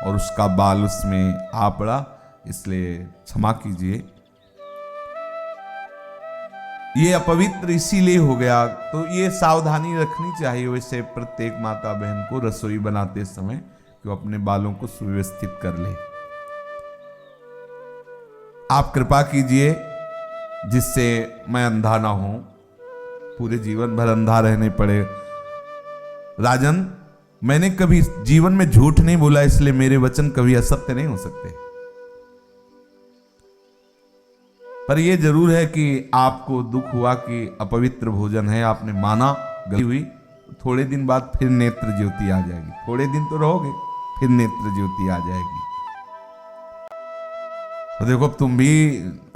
[SPEAKER 1] और उसका बाल उसमें आ पड़ा, इसलिए क्षमा कीजिए। ये अपवित्र इसीलिए हो गया। तो ये सावधानी रखनी चाहिए वैसे प्रत्येक माता बहन को रसोई बनाते समय, कि वो अपने बालों को सुव्यवस्थित कर ले। आप कृपा कीजिए जिससे मैं अंधा ना हूं, पूरे जीवन भर अंधा रहने पड़े। राजन, मैंने कभी जीवन में झूठ नहीं बोला, इसलिए मेरे वचन कभी असत्य नहीं हो सकते। पर यह जरूर है कि आपको दुख हुआ कि अपवित्र भोजन है, आपने माना, गलती हुई, थोड़े दिन बाद फिर नेत्र ज्योति आ जाएगी। थोड़े दिन तो रहोगे, फिर नेत्र ज्योति आ जाएगी। तो देखो, तुम भी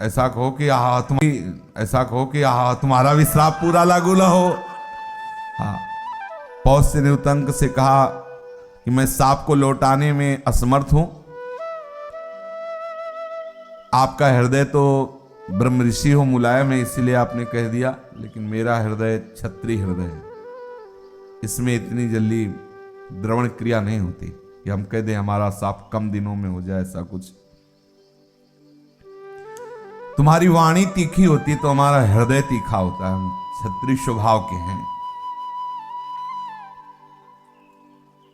[SPEAKER 1] ऐसा कहो कि तुम्हारा भी श्राप पूरा लागू ना हो। हाँ, पौष्य ने उतंक से कहा कि मैं सांप को लौटाने में असमर्थ हूं। आपका हृदय तो ब्रह्म ऋषि हो, मुलायम है, इसीलिए आपने कह दिया, लेकिन मेरा हृदय क्षत्रिय हृदय है, इसमें इतनी जल्दी द्रवण क्रिया नहीं होती कि हम कह दें हमारा सांप कम दिनों में हो जाए, ऐसा कुछ। तुम्हारी वाणी तीखी होती तो हमारा हृदय तीखा होता है, हम क्षत्रिय स्वभाव के हैं।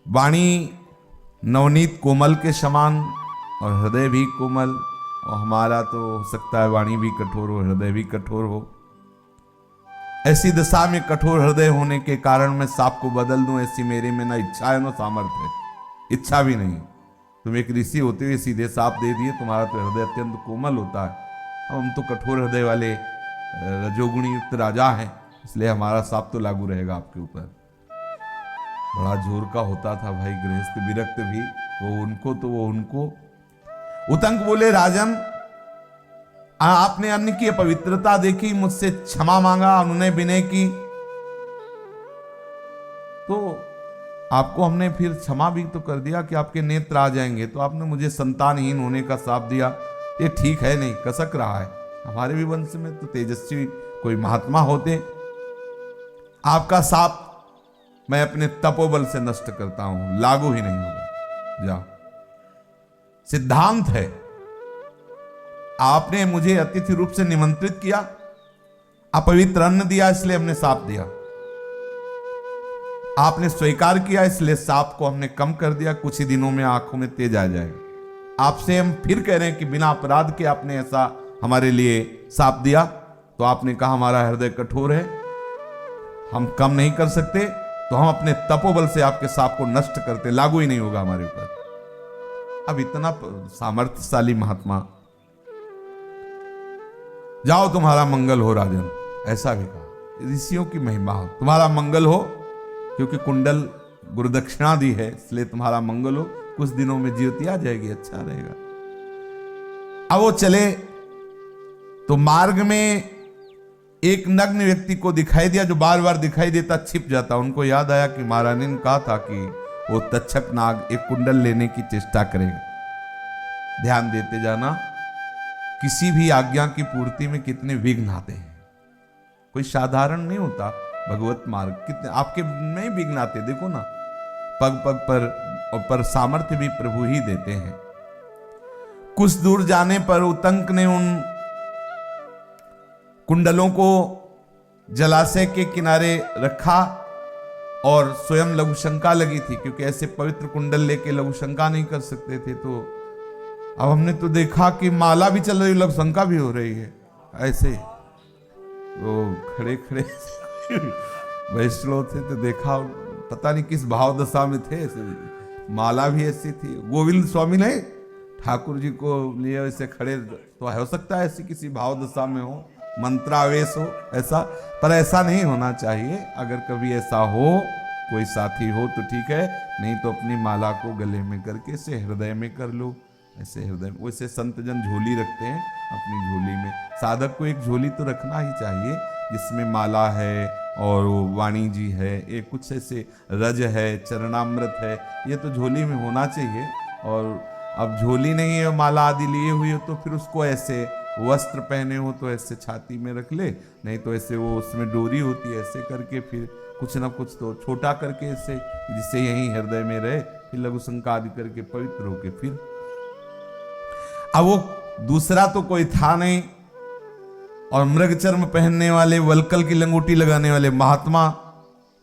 [SPEAKER 1] वाणी नवनीत कोमल के समान और हृदय भी कोमल, और हमारा तो हो सकता है वाणी भी कठोर हो, हृदय भी कठोर हो। ऐसी दशा में कठोर हृदय होने के कारण मैं सांप को बदल दूं, ऐसी मेरे में ना इच्छा है ना सामर्थ्य है, इच्छा भी नहीं। तुम एक ऋषि होते हुए सीधे सांप दे दिए, तुम्हारा तो हृदय अत्यंत कोमल होता है, हम तो कठोर हृदय वाले रजोगुणी युक्त राजा हैं, इसलिए हमारा सांप तो लागू रहेगा आपके ऊपर। बड़ा जोर का होता था भाई, गृहस्थ विरक्त भी, वो उनको तो वो उनको। उतंक बोले, राजन, आपने अन्न की पवित्रता देखी, मुझसे क्षमा मांगा, अनुनय विनय की, तो आपको हमने फिर क्षमा भी तो कर दिया कि आपके नेत्र आ जाएंगे, तो आपने मुझे संतानहीन होने का श्राप दिया, ये ठीक है नहीं, कसक रहा है। हमारे भी वंश में तो तेजस्वी कोई महात्मा होते। आपका श्राप मैं अपने तपोबल से नष्ट करता हूं, लागू ही नहीं होगा। जाओ, सिद्धांत है। आपने मुझे अतिथि रूप से निमंत्रित किया, अपवित्र अन्न दिया, इसलिए हमने श्राप दिया। आपने स्वीकार किया, इसलिए श्राप को हमने कम कर दिया, कुछ ही दिनों में आंखों में तेज आ जाएगा। आपसे हम फिर कह रहे हैं कि बिना अपराध के आपने ऐसा हमारे लिए श्राप दिया, तो आपने कहा हमारा हृदय कठोर है, हम कम नहीं कर सकते, तो हम अपने तपोबल से आपके श्राप को नष्ट करते, लागू ही नहीं होगा हमारे ऊपर। अब इतना सामर्थ्यशाली महात्मा, जाओ तुम्हारा मंगल हो राजन, ऐसा भी कहा। ऋषियों की महिमा, तुम्हारा मंगल हो, क्योंकि कुंडल गुरुदक्षिणा दी है, इसलिए तुम्हारा मंगल हो, कुछ दिनों में ज्योति आ जाएगी, अच्छा रहेगा। अब वो चले तो मार्ग में एक नग्न व्यक्ति को दिखाई दिया, जो बार बार दिखाई देता छिप जाता। उनको याद आया कि महारानी ने कहा था कि वो तक्षक नाग एक कुंडल लेने की चेष्टा करेगा। ध्यान देते जाना, किसी भी आज्ञा की पूर्ति में कितने विघ्न आते हैं, कोई साधारण नहीं होता। भगवत मार्ग कितने आपके में विघ्न आते, देखो ना, पग पग पर सामर्थ्य भी प्रभु ही देते हैं। कुछ दूर जाने पर उतंक ने उन कुंडलों को जलाशय के किनारे रखा और स्वयं लघुशंका लगी थी, क्योंकि ऐसे पवित्र कुंडल लेके लघुशंका नहीं कर सकते थे। तो अब हमने तो देखा कि माला भी चल रही, लघुशंका भी हो रही है। ऐसे वो खड़े खड़े वैष्णव थे, तो देखा पता नहीं किस भाव दशा में थे। ऐसे माला भी ऐसी थी। गोविंद स्वामी नहीं ठाकुर जी को लिए ऐसे खड़े, तो हो सकता है ऐसी किसी भाव दशा में हो, मंत्रावेश हो ऐसा, पर ऐसा नहीं होना चाहिए। अगर कभी ऐसा हो, कोई साथी हो तो ठीक है, नहीं तो अपनी माला को गले में करके इसे हृदय में कर लो। ऐसे हृदय में, वैसे संत जन झोली रखते हैं अपनी झोली में, साधक को एक झोली तो रखना ही चाहिए जिसमें माला है और वाणी जी है, एक कुछ ऐसे रज है, चरणामृत है, ये तो झोली में होना चाहिए। और अब झोली नहीं है, माला आदि लिए हुई हो, तो फिर उसको ऐसे वस्त्र पहने हो तो ऐसे छाती में रख ले, नहीं तो ऐसे वो उसमें डोरी होती है, ऐसे करके फिर कुछ ना कुछ तो छोटा करके ऐसे, जिससे यहीं हृदय में रहे, फिर लघु शंका आदि करके पवित्र होके फिर। अब वो दूसरा तो कोई था नहीं, और मृग चर्म पहनने वाले, वलकल की लंगोटी लगाने वाले महात्मा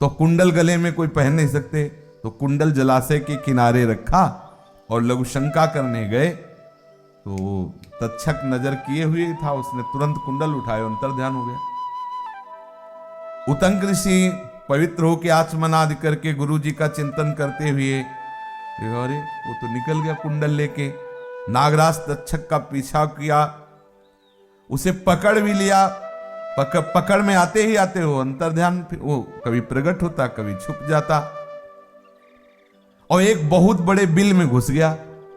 [SPEAKER 1] तो कुंडल गले में कोई पहन नहीं सकते, तो कुंडल जलाशय के किनारे रखा और लघु शंका करने गए। तो तक्षक नजर किए हुए था, उसने तुरंत कुंडल उठाया, अंतर ध्यान हो गया। उतंक ऋषि पवित्र होकर आचमन आदि करके गुरु जी का चिंतन करते हुए, अरे वो तो निकल गया कुंडल लेके। नागराज तक्षक का पीछा किया, उसे पकड़ भी लिया। पकड़ में आते ही आते हो अंतर ध्यान, वो कभी प्रकट होता, कभी छुप जाता, और एक बहुत बड़े बिल में घुस गया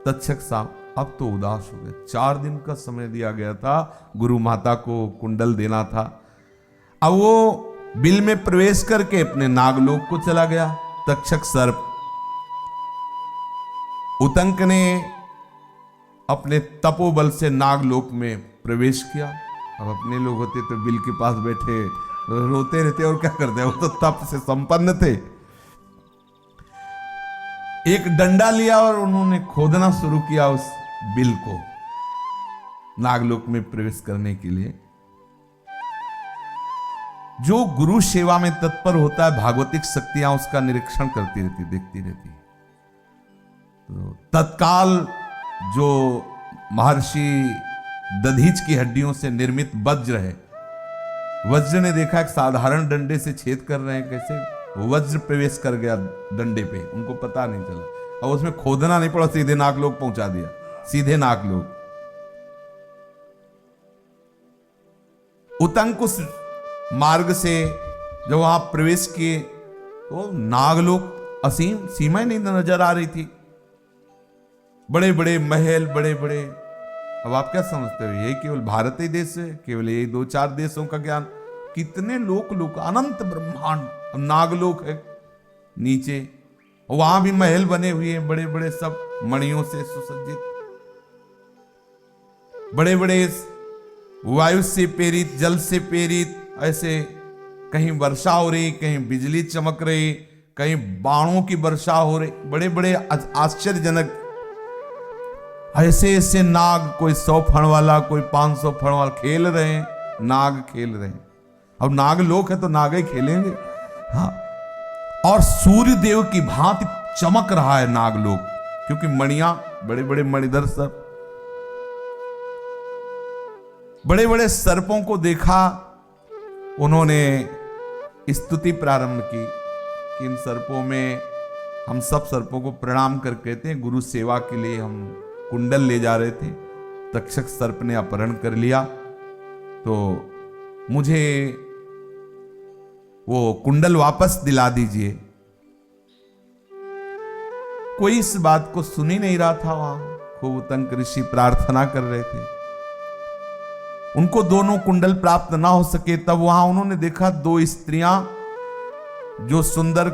[SPEAKER 1] तक्षक साहब। अब तो उदास हो गए। 4 दिन का समय दिया गया था, गुरु माता को कुंडल देना था। अब वो बिल में प्रवेश करके अपने नागलोक को चला गया तक्षक सर्प। उतंक ने अपने तपोबल से नागलोक में प्रवेश किया। अब अपने लोग होते तो बिल के पास बैठे रोते रहते और क्या करते, वो तो तप से संपन्न थे। एक डंडा लिया और उन्होंने खोदना शुरू किया उस बिल को नागलोक में प्रवेश करने के लिए। जो गुरु सेवा में तत्पर होता है, भागवतिक शक्तियां उसका निरीक्षण करती रहती, देखती रहती। तो तत्काल जो महर्षि दधीच की हड्डियों से निर्मित वज्र है, वज्र ने देखा एक साधारण डंडे से छेद कर रहे हैं, कैसे वज्र प्रवेश कर गया डंडे पे, उनको पता नहीं चला। और उसमें खोदना नहीं पड़ा, सीधे नागलोक पहुंचा दिया, सीधे नागलोक। उतंक उस मार्ग से जब वहां प्रवेश किए तो नागलोक असीम, सीमा ही नहीं नजर आ रही थी। बड़े बड़े महल, बड़े बड़े। अब आप क्या समझते हो, ये केवल भारत ही देश है, केवल यही 2-4 देशों का ज्ञान? कितने लोक अनंत ब्रह्मांड। अब नागलोक है नीचे, वहां भी महल बने हुए हैं बड़े बड़े, सब मणियों से सुसज्जित, बड़े बड़े वायु से प्रेरित, जल से प्रेरित। ऐसे कहीं वर्षा हो रही, कहीं बिजली चमक रही, कहीं बाणों की वर्षा हो रही, बड़े बड़े आश्चर्यजनक। ऐसे ऐसे नाग, कोई 100 फण वाला, कोई 500 फण वाला, खेल रहे हैं, नाग खेल रहे हैं। अब नाग लोक है तो नाग ही खेलेंगे। हाँ, और सूर्य देव की भांति चमक रहा है नागलोक, क्योंकि मणियां, बड़े बड़े मणिधर सर्प, बड़े बड़े सर्पों को देखा। उन्होंने स्तुति प्रारंभ की कि इन सर्पों में, हम सब सर्पों को प्रणाम कर कहते हैं, गुरु सेवा के लिए हम कुंडल ले जा रहे थे, तक्षक सर्प ने अपहरण कर लिया, तो मुझे वो कुंडल वापस दिला दीजिए। कोई इस बात को सुन ही नहीं रहा था। वहां खूब उतंक ऋषि प्रार्थना कर रहे थे, उनको दोनों कुंडल प्राप्त ना हो सके। तब वहां उन्होंने देखा 2 स्त्रियां जो सुंदर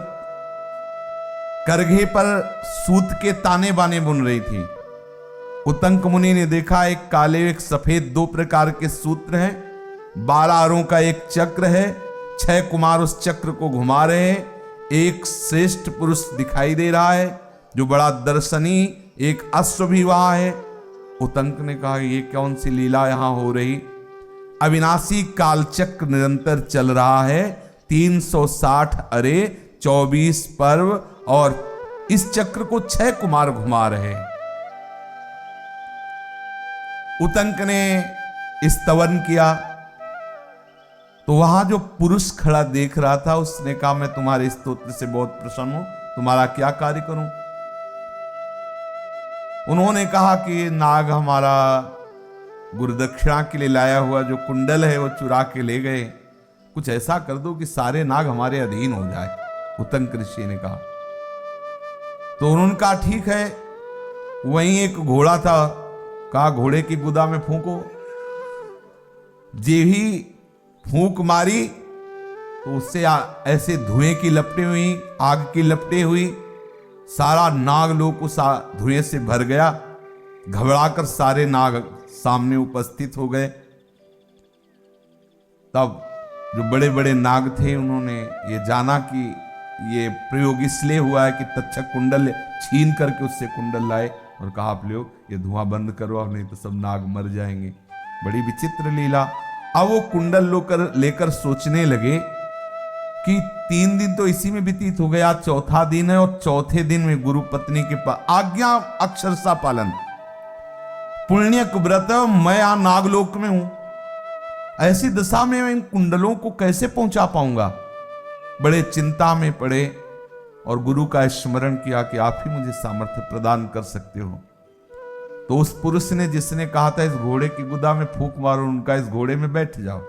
[SPEAKER 1] करघे पर सूत के ताने बाने बुन रही थी। उतंक मुनि ने देखा एक काले एक सफेद 2 प्रकार के सूत्र हैं, 12 आरों का एक चक्र है, 6 कुमार उस चक्र को घुमा रहे हैं। एक श्रेष्ठ पुरुष दिखाई दे रहा है जो बड़ा दर्शनी, एक अश्व भी वहां है। उतंक ने कहा, ये कौन सी लीला यहां हो रही? अविनाशी कालचक्र निरंतर चल रहा है, 360 अरे 24 पर्व और इस चक्र को 6 कुमार घुमा रहे। उतंक ने स्तवन किया तो वहां जो पुरुष खड़ा देख रहा था उसने कहा, मैं तुम्हारे स्तोत्र से बहुत प्रसन्न हूं, तुम्हारा क्या कार्य करूं? उन्होंने कहा कि नाग हमारा गुरुदक्षिणा के लिए लाया हुआ जो कुंडल है वो चुरा के ले गए, कुछ ऐसा कर दो कि सारे नाग हमारे अधीन हो जाए। उतंक ऋषि ने कहा। तो उन्होंने कहा ठीक है। वहीं एक घोड़ा था, कहा घोड़े की गुदा में फूंको। जे ही फूंक मारी तो उससे ऐसे धुएं की लपटें हुई, आग की लपटें हुई, सारा नागलोक उस धुएं से भर गया। घबराकर सारे नाग सामने उपस्थित हो गए। तब जो बड़े बड़े नाग थे उन्होंने ये जाना कि ये प्रयोग इसलिए हुआ है कि तक्षक कुंडल छीन करके उससे कुंडल लाए और कहा आप लोग ये धुआं बंद करो, अब नहीं तो सब नाग मर जाएंगे। बड़ी विचित्र लीला। अब वो कुंडल लेकर सोचने लगे कि 3 दिन तो इसी में व्यतीत हो गया, चौथा दिन है और चौथे दिन में गुरु पत्नी के आज्ञा अक्षरशः पालन, पुण्य व्रत, मैं यहां नागलोक में हूं, ऐसी दशा में मैं इन कुंडलों को कैसे पहुंचा पाऊंगा? बड़े चिंता में पड़े और गुरु का स्मरण किया कि आप ही मुझे सामर्थ्य प्रदान कर सकते हो। तो उस पुरुष ने जिसने कहा था इस घोड़े की गुदा में फूंक मारो, उनका इस घोड़े में बैठ जाओ,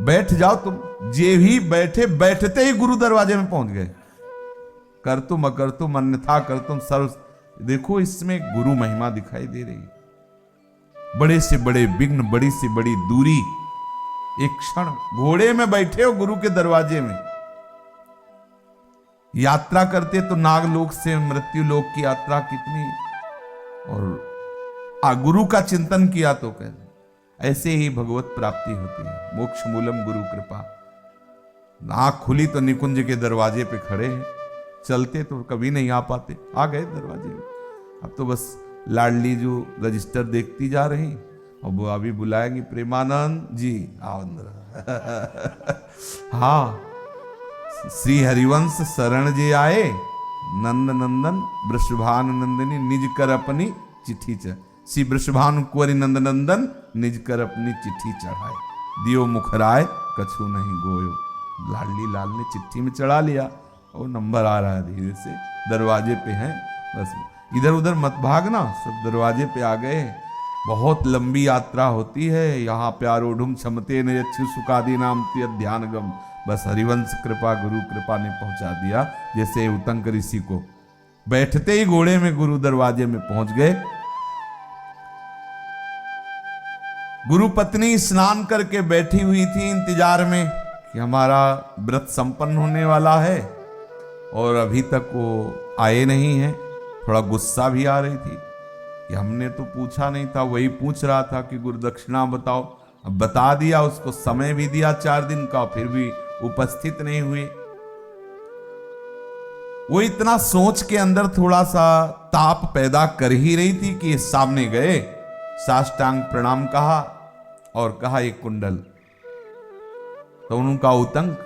[SPEAKER 1] बैठ जाओ तुम। जे ही बैठते ही गुरु दरवाजे में पहुंच गए। कर तुम अकर तुम अन्यथा कर तुम सर्व। देखो इसमें गुरु महिमा दिखाई दे रही है। बड़े से बड़े विघ्न, बड़ी से बड़ी दूरी, एक क्षण घोड़े में बैठे हो गुरु के दरवाजे में। यात्रा करते तो नागलोक से मृत्यु लोक की यात्रा कितनी, और गुरु का चिंतन किया तो कहते ऐसे ही भगवत प्राप्ति होती है। मोक्ष मूलम गुरु कृपा। आंख खुली तो निकुंज के दरवाजे पे खड़े हैं, चलते तो कभी नहीं आ पाते, आ गए दरवाजे में। अब तो बस लाडली जो रजिस्टर देखती जा रही और वो अभी बुलाएंगी, प्रेमानंद जी आओ अंदर। हाँ, श्री हरिवंश शरण जे आए, नंद नंदन वृषभान नंदनी निज कर अपनी चिट्ठी च। श्री वृषभानु कुंवरी नंद नंदन निज कर अपनी चिट्ठी चढ़ाए, दियो मुखराय कछु नहीं गोयो। लाडली लाल ने चिट्ठी में चढ़ा लिया और नंबर आ रहा है धीरे से, दरवाजे पे हैं, बस इधर उधर मत भागना, सब दरवाजे पे आ गए। बहुत लंबी यात्रा होती है यहाँ पे। आरूढ़ क्षमते न यच्छु सुखादि नाम ध्यान गम। बस हरिवंश कृपा, गुरु कृपा ने पहुंचा दिया। जैसे उतंक ऋषि को बैठते ही घोड़े में गुरु दरवाजे में पहुंच गए। गुरु पत्नी स्नान करके बैठी हुई थी इंतजार में कि हमारा व्रत संपन्न होने वाला है, और अभी तक वो आए नहीं है। थोड़ा गुस्सा भी आ रही थी कि हमने तो पूछा नहीं था, वही पूछ रहा था कि गुरु दक्षिणा बताओ। अब बता दिया, उसको समय भी दिया 4 दिन का, फिर भी उपस्थित नहीं हुए। वो इतना सोच के अंदर थोड़ा सा ताप पैदा कर ही रही थी कि सामने गए, साष्टांग प्रणाम कहा और कहा एक कुंडल। तो उनका उतंक,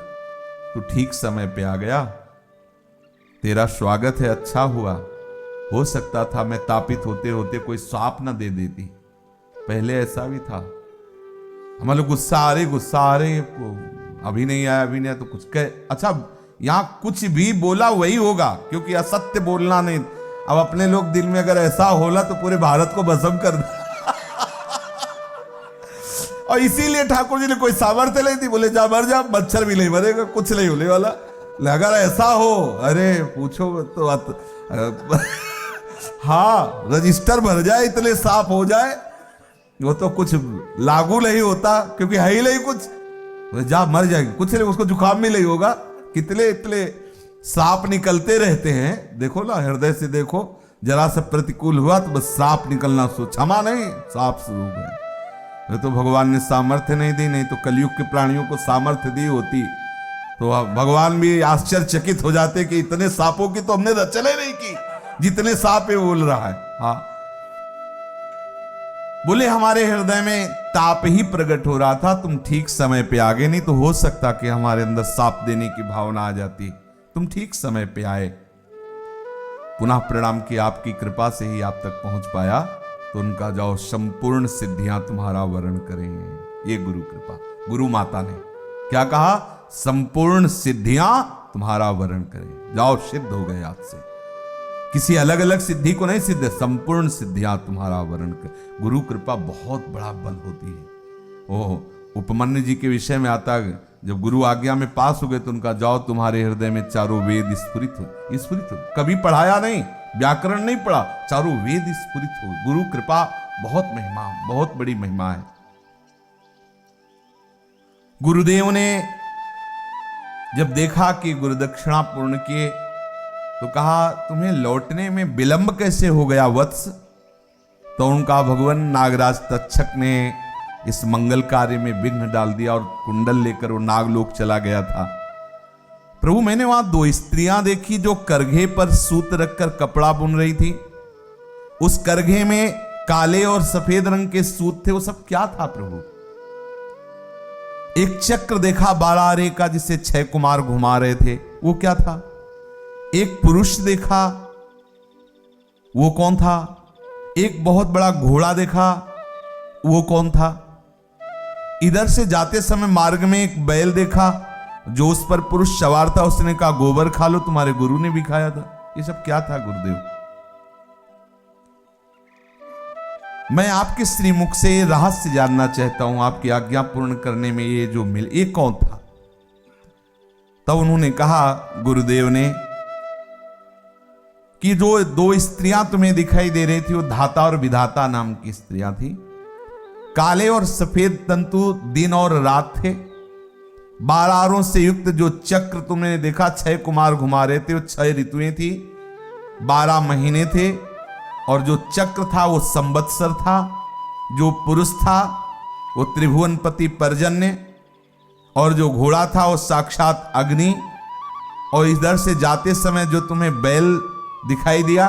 [SPEAKER 1] तू ठीक समय पे आ गया, तेरा स्वागत है, अच्छा हुआ। हो सकता था मैं तापित होते होते कोई सांप ना दे देती, पहले ऐसा भी था। हम लोग गुस्सा आ रहे, अभी नहीं आया, अभी नहीं आया तो कुछ कह। अच्छा, यहां कुछ भी बोला वही होगा, क्योंकि असत्य बोलना नहीं। अब अपने लोग दिल में अगर ऐसा होला तो पूरे भारत को भस्म कर दे। और इसीलिए ठाकुर जी ने कोई सामर्थ्य नहीं थी, बोले जा मर जा, मच्छर भी नहीं मरेगा, कुछ नहीं होने वाला। अगर ऐसा हो, अरे पूछो तो हाँ, रजिस्टर भर जाए, इतने साफ हो जाए, वो तो कुछ लागू नहीं होता, क्योंकि है ही नहीं कुछ। जा मर जाएगी, कुछ नहीं, उसको जुकाम भी नहीं होगा। कितने इतने सांप निकलते रहते हैं, देखो ना, हृदय से देखो, जरा सा प्रतिकूल हुआ तो बस सांप निकलना क्षमा नहीं, सांप शुरू हो गए। तो भगवान ने सामर्थ्य नहीं दी, नहीं तो कलयुग के प्राणियों को सामर्थ्य दी होती तो भगवान भी आश्चर्यचकित हो जाते कि इतने सांपों की तो हमने रचना नहीं की, जितने सांप बोल रहा है। हाँ, बोले हमारे हृदय में ताप ही प्रकट हो रहा था, तुम ठीक समय पे आ गए, नहीं तो हो सकता कि हमारे अंदर साप देने की भावना आ जाती। तुम ठीक समय पे आए। पुनः प्रणाम किया, आपकी कृपा से ही आप तक पहुंच पाया। तो उनका जाओ संपूर्ण सिद्धियां तुम्हारा वर्ण करें। ये गुरु कृपा, गुरु माता ने क्या कहा? संपूर्ण सिद्धियां तुम्हारा वर्ण करें। जाओ, सिद्ध हो गए आज से। किसी अलग अलग सिद्धि को नहीं सिद्ध, संपूर्ण सिद्धियां तुम्हारा वर्ण कर। गुरु कृपा बहुत बड़ा बल होती है। ओह, उपमन्यु जी के विषय में आता है, जब गुरु आज्ञा में पास हो गए तो उनका जाओ तुम्हारे हृदय में चारों वेद स्फुरित हो। कभी पढ़ाया नहीं, व्याकरण नहीं पढ़ा, चारों वेद स्फुरित हो। गुरु कृपा बहुत महिमा, बहुत बड़ी महिमा है। गुरुदेव ने जब देखा कि गुरुदक्षिणा पूर्ण किए तो कहा तुम्हें लौटने में विलंब कैसे हो गया वत्स? तो उनका भगवान नागराज तक्षक ने इस मंगल कार्य में विघ्न डाल दिया और कुंडल लेकर वो नागलोक चला गया था। प्रभु, मैंने वहां 2 स्त्रियां देखी जो करघे पर सूत रखकर कपड़ा बुन रही थी। उस करघे में काले और सफेद रंग के सूत थे। वो सब क्या था प्रभु? एक चक्र देखा 12 आरे का जिसे 6 कुमार घुमा रहे थे, वो क्या था? एक पुरुष देखा, वो कौन था? एक बहुत बड़ा घोड़ा देखा, वो कौन था? इधर से जाते समय मार्ग में एक बैल देखा, जो उस पर पुरुष सवार था। उसने कहा गोबर खा लो, तुम्हारे गुरु ने भी खाया था। ये सब क्या था गुरुदेव? मैं आपके श्रीमुख से ये रहस्य जानना चाहता हूं, आपकी आज्ञा पूर्ण करने में ये जो मिल, ये कौन था? तब उन्होंने कहा गुरुदेव ने कि जो 2 स्त्रियां तुम्हें दिखाई दे रही थी वो धाता और विधाता नाम की स्त्रियां थी। काले और सफेद तंतु दिन और रात थे। 12 आरों से युक्त जो चक्र तुमने देखा 6 कुमार घुमा रहे थे, वो 6 ऋतुएं थी, 12 महीने थे। और जो चक्र था वो संवत्सर था। जो पुरुष था वो त्रिभुवनपति पर्जन्य, और जो घोड़ा था वो साक्षात अग्नि। और इधर से जाते समय जो तुम्हें बैल दिखाई दिया,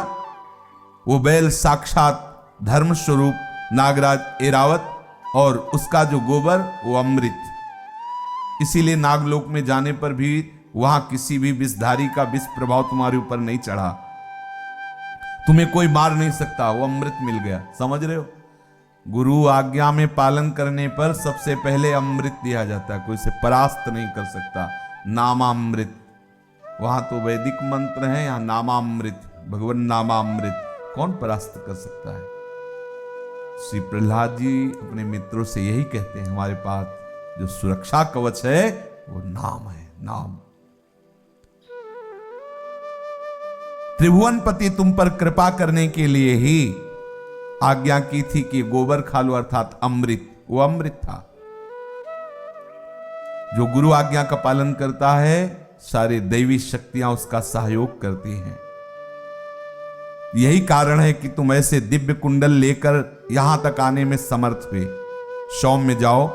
[SPEAKER 1] वो बैल साक्षात धर्म स्वरूप नागराज एरावत, और उसका जो गोबर वो अमृत। इसीलिए नागलोक में जाने पर भी वहां किसी भी विषधारी का विष प्रभाव तुम्हारे ऊपर नहीं चढ़ा, तुम्हें कोई मार नहीं सकता, वो अमृत मिल गया। समझ रहे हो? गुरु आज्ञा में पालन करने पर सबसे पहले अमृत दिया जाता है, कोई से परास्त नहीं कर सकता। नामामृत, वहां तो वैदिक मंत्र है, यहां नामामृत, भगवान नामामृत, कौन परास्त कर सकता है? श्री प्रहलाद जी अपने मित्रों से यही कहते हैं, हमारे पास जो सुरक्षा कवच है वो नाम है, नाम। त्रिभुवनपति तुम पर कृपा करने के लिए ही आज्ञा की थी कि गोबर खा लो, अर्थात अमृत। वो अमृत था। जो गुरु आज्ञा का पालन करता है, सारी दैवी शक्तियां उसका सहयोग करती हैं। यही कारण है कि तुम ऐसे दिव्य कुंडल लेकर यहां तक आने में समर्थ हुए। सौम्य जाओ,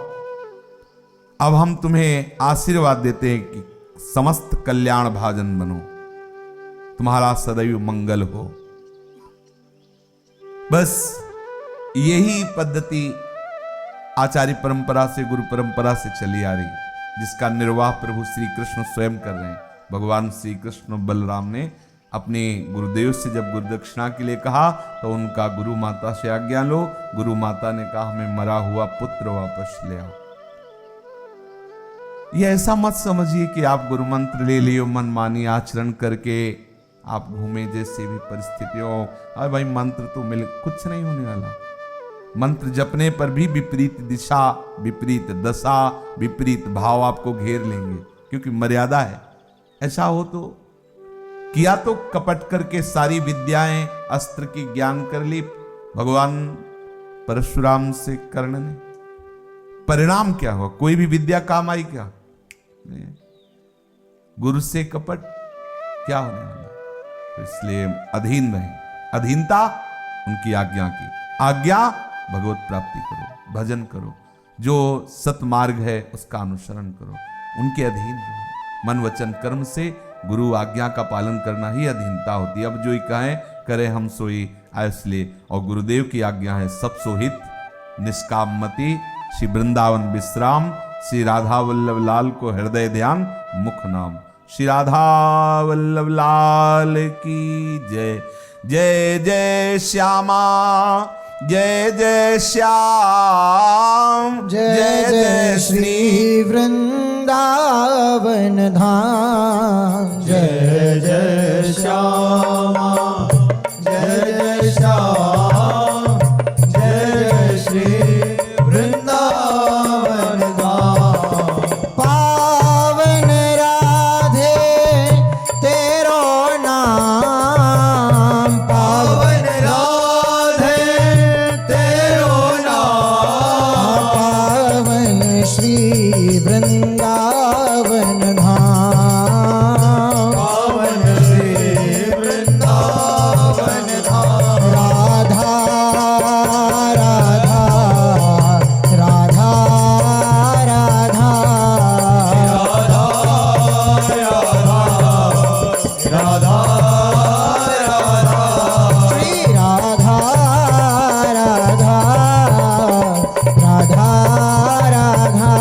[SPEAKER 1] अब हम तुम्हें आशीर्वाद देते हैं कि समस्त कल्याण भाजन बनो, तुम्हारा सदैव मंगल हो। बस यही पद्धति आचार्य परंपरा से, गुरु परंपरा से चली आ रही, जिसका निर्वाह प्रभु श्री कृष्ण स्वयं कर रहे हैं। भगवान श्री कृष्ण बलराम ने अपने गुरुदेव से जब गुरुदक्षिणा के लिए कहा तो उनका गुरु माता से आज्ञा लो। गुरु माता ने कहा हमें मरा हुआ पुत्र वापस ले आओ। ये ऐसा मत समझिए कि आप गुरु मंत्र ले लियो, मनमानी आचरण करके आप घूमे जैसे भी परिस्थितियों, अरे भाई मंत्र तो मिल, कुछ नहीं होने वाला। मंत्र जपने पर भी विपरीत दिशा, विपरीत दशा, विपरीत भाव आपको घेर लेंगे, क्योंकि मर्यादा है। ऐसा हो तो किया तो कपट करके सारी विद्याएं अस्त्र की ज्ञान कर ली भगवान परशुराम से कर्ण ने, परिणाम क्या हुआ? कोई भी विद्या काम आई क्या? नहीं। गुरु से कपट क्या होने वाला? तो इसलिए अधीन रहे, अधीनता उनकी आज्ञा की, आज्ञा भगवत प्राप्ति करो, भजन करो, जो सतमार्ग है उसका अनुसरण करो, उनके अधीन रहो। मन वचन कर्म से गुरु आज्ञा का पालन करना ही अधीनता होती है। अब जो ही कहें करे हम सोई, इसलिए और गुरुदेव की आज्ञा है सब सोहित निष्काममति श्री वृंदावन विश्राम श्री राधा वल्लभ लाल को हृदय ध्यान मुख नाम। श्री राधा वल्लभ लाल की जय। जय जय श्यामा जय जय श्याम
[SPEAKER 2] जय जय श्री वृंदावन धाम। जय जय श्यामा जय जय श्याम जय जय श्री वृंदावन धाम। पावन राधे तेरो नाम, पावन राधे तेरो नाम, पावन श्री वृंदावन धाम, पावन श्री वृंदावन धाम। राधा राधा राधा राधा राधा राधा श्री राधा राधा राधा राधा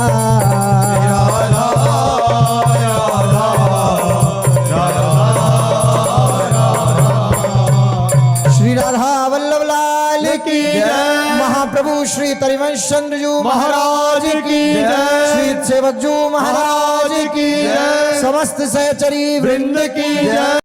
[SPEAKER 2] श्री राधा वल्लभ लाल की जय। महाप्रभु श्री तरिवंश चंद्र जी महाराज की जय। श्री सेवक जी महाराज की जय। समस्त सहचरी वृंद की जय।